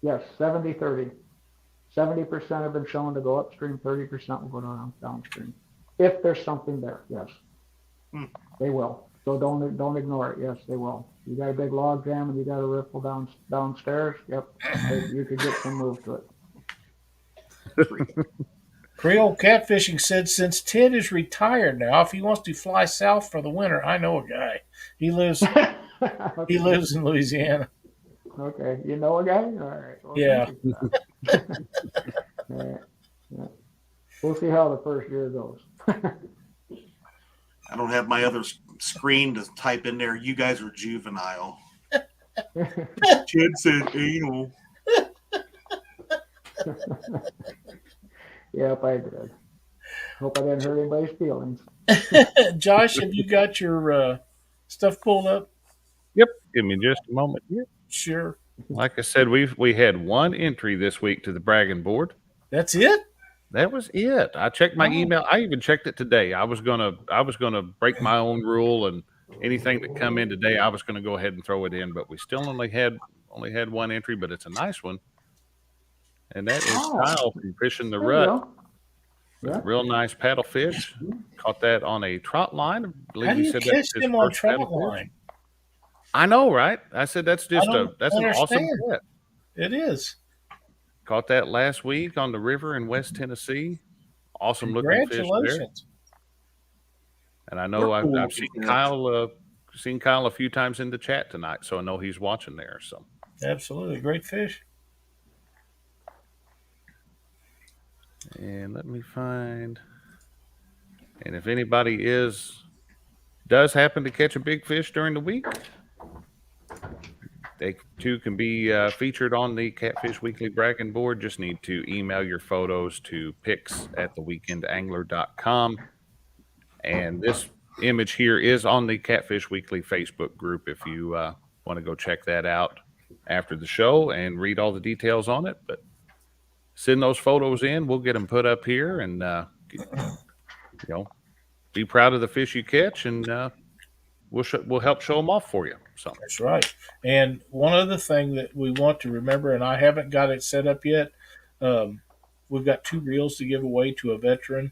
Yes, 70-30. 70% have been shown to go upstream, 30% will go downstream. If there's something there, yes. They will. So don't ignore it. Yes, they will. You got a big log jam and you got a riffle downstairs, yep, you could get some move to it. Creole Catfishing said, since Ted is retired now, if he wants to fly south for the winter, I know a guy. He lives in Louisiana. Okay, you know a guy? All right. Well, yeah. All right. Yeah. We'll see how the first year goes. I don't have my other screen to type in there. You guys are juvenile. Ted said anal. Yep, I did. Hope I didn't hurt anybody's feelings. Josh, have you got your stuff pulled up? Yep. Give me just a moment here. Sure. Like I said, we had one entry this week to the bragging board. That's it? That was it. I checked my Wow. email. I even checked it today. I was gonna break my own rule, and anything that come in today, I was gonna go ahead and throw it in. But we still only had one entry, but it's a nice one, and that is Oh, Kyle from Fishing the there you Rut. go. With Yeah. a real nice paddle fish. Caught that on a trot line. I How believe do he you said catch that's his them on first paddle trot fish. line? I know, right? I said that's I just don't that's an awesome understand. bet. It is. Caught that last week on the river in West Tennessee. Awesome looking fish there. Congratulations. And I know We're cool I've with seen that. Kyle a few times in the chat tonight, so I know he's watching there. So Absolutely. Great fish. and let me find. And if anybody does happen to catch a big fish during the week, they too can be featured on the Catfish Weekly bragging board. Just need to email your photos to pics@theweekendangler.com. And this image here is on the Catfish Weekly Facebook group if you want to go check that out after the show and read all the details on it. But send those photos in. We'll get them put up here and, be proud of the fish you catch, and we'll help show them off for you. So That's right. And one other thing that we want to remember, and I haven't got it set up yet, we've got 2 reels to give away to a veteran.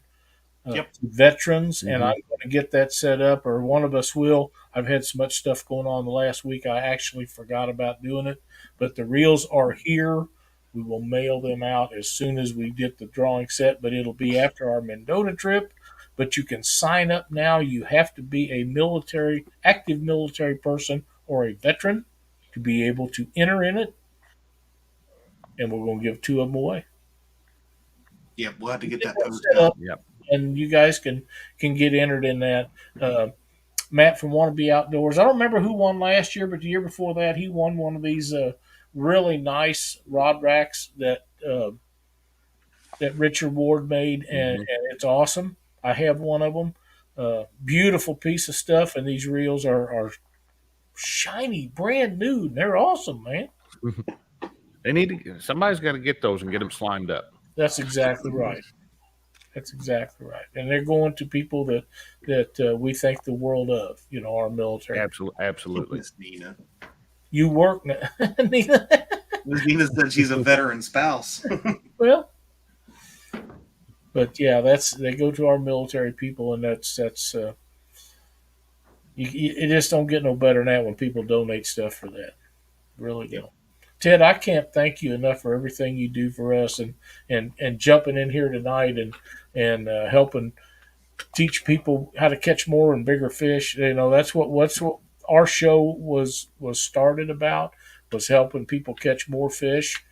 Yep. Veterans, and Mhm. I'm going to get that set up, or one of us will. I've had so much stuff going on the last week, I actually forgot about doing it. But the reels are here. We will mail them out as soon as we get the drawing set, but it'll be after our Mendota trip. But you can sign up now. You have to be a active military person or a veteran to be able to enter in it. And we're going to give 2 of them away. Yeah, we'll have to get that Set posted up, up. yep. and you guys can get entered in that. Matt from Wannabe Outdoors. I don't remember who won last year, but the year before that, he won one of these really nice rod racks that Richard Ward made, and it's awesome. I have one of them. Beautiful piece of stuff, and these reels are shiny, brand new. They're awesome, man. Somebody's got to get those and get them slimed up. That's exactly right. That's exactly right. And they're going to people that we think the world of, our military. Absolutely. Miss Nina. You work, Nina. Miss Nina said she's a veteran spouse. Well, but yeah, they go to our military people, and that's you just don't get no better than that when people donate stuff for that. Really don't. Ted, I can't thank you enough for everything you do for us, and jumping in here tonight and helping teach people how to catch more and bigger fish. That's what our show was started about, was helping people catch more fish.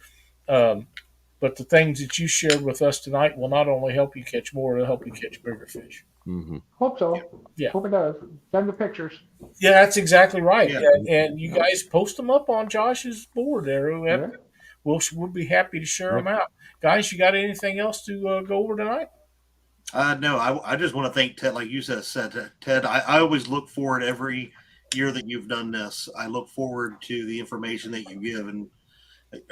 But the things that you shared with us tonight will not only help you catch more, it'll help you catch bigger fish. Mm-hmm. Hope so. Yeah. Hope it does. Send the pictures. Yeah, that's exactly right. Yeah. And you guys post them up on Josh's board there. Yeah. We'll be happy to share them out. Guys, you got anything else to go over tonight? No, I just want to thank Ted, like you said, Ted. I always look forward every year that you've done this. I look forward to the information that you give, and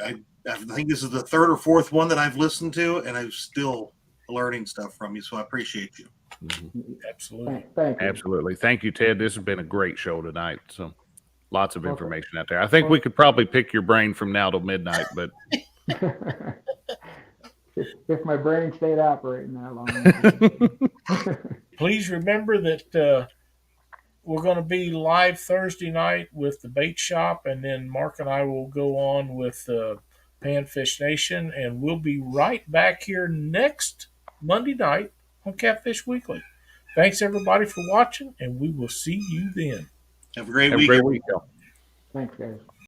I think this is the 3rd or 4th one that I've listened to, and I'm still learning stuff from you. So I appreciate you. Mm-hmm. Absolutely. Thank you. Absolutely. Thank you, Ted. This has been a great show tonight. So lots of information out there. I think we could probably pick your brain from now till midnight, but if my brain stayed operating that long. Please remember that we're going to be live Thursday night with the bait shop, and then Mark and I will go on with Panfish Nation, and we'll be right back here next Monday night on Catfish Weekly. Thanks everybody for watching, and we will see you then. Have a great have week. a great week, y'all. Thanks, guys.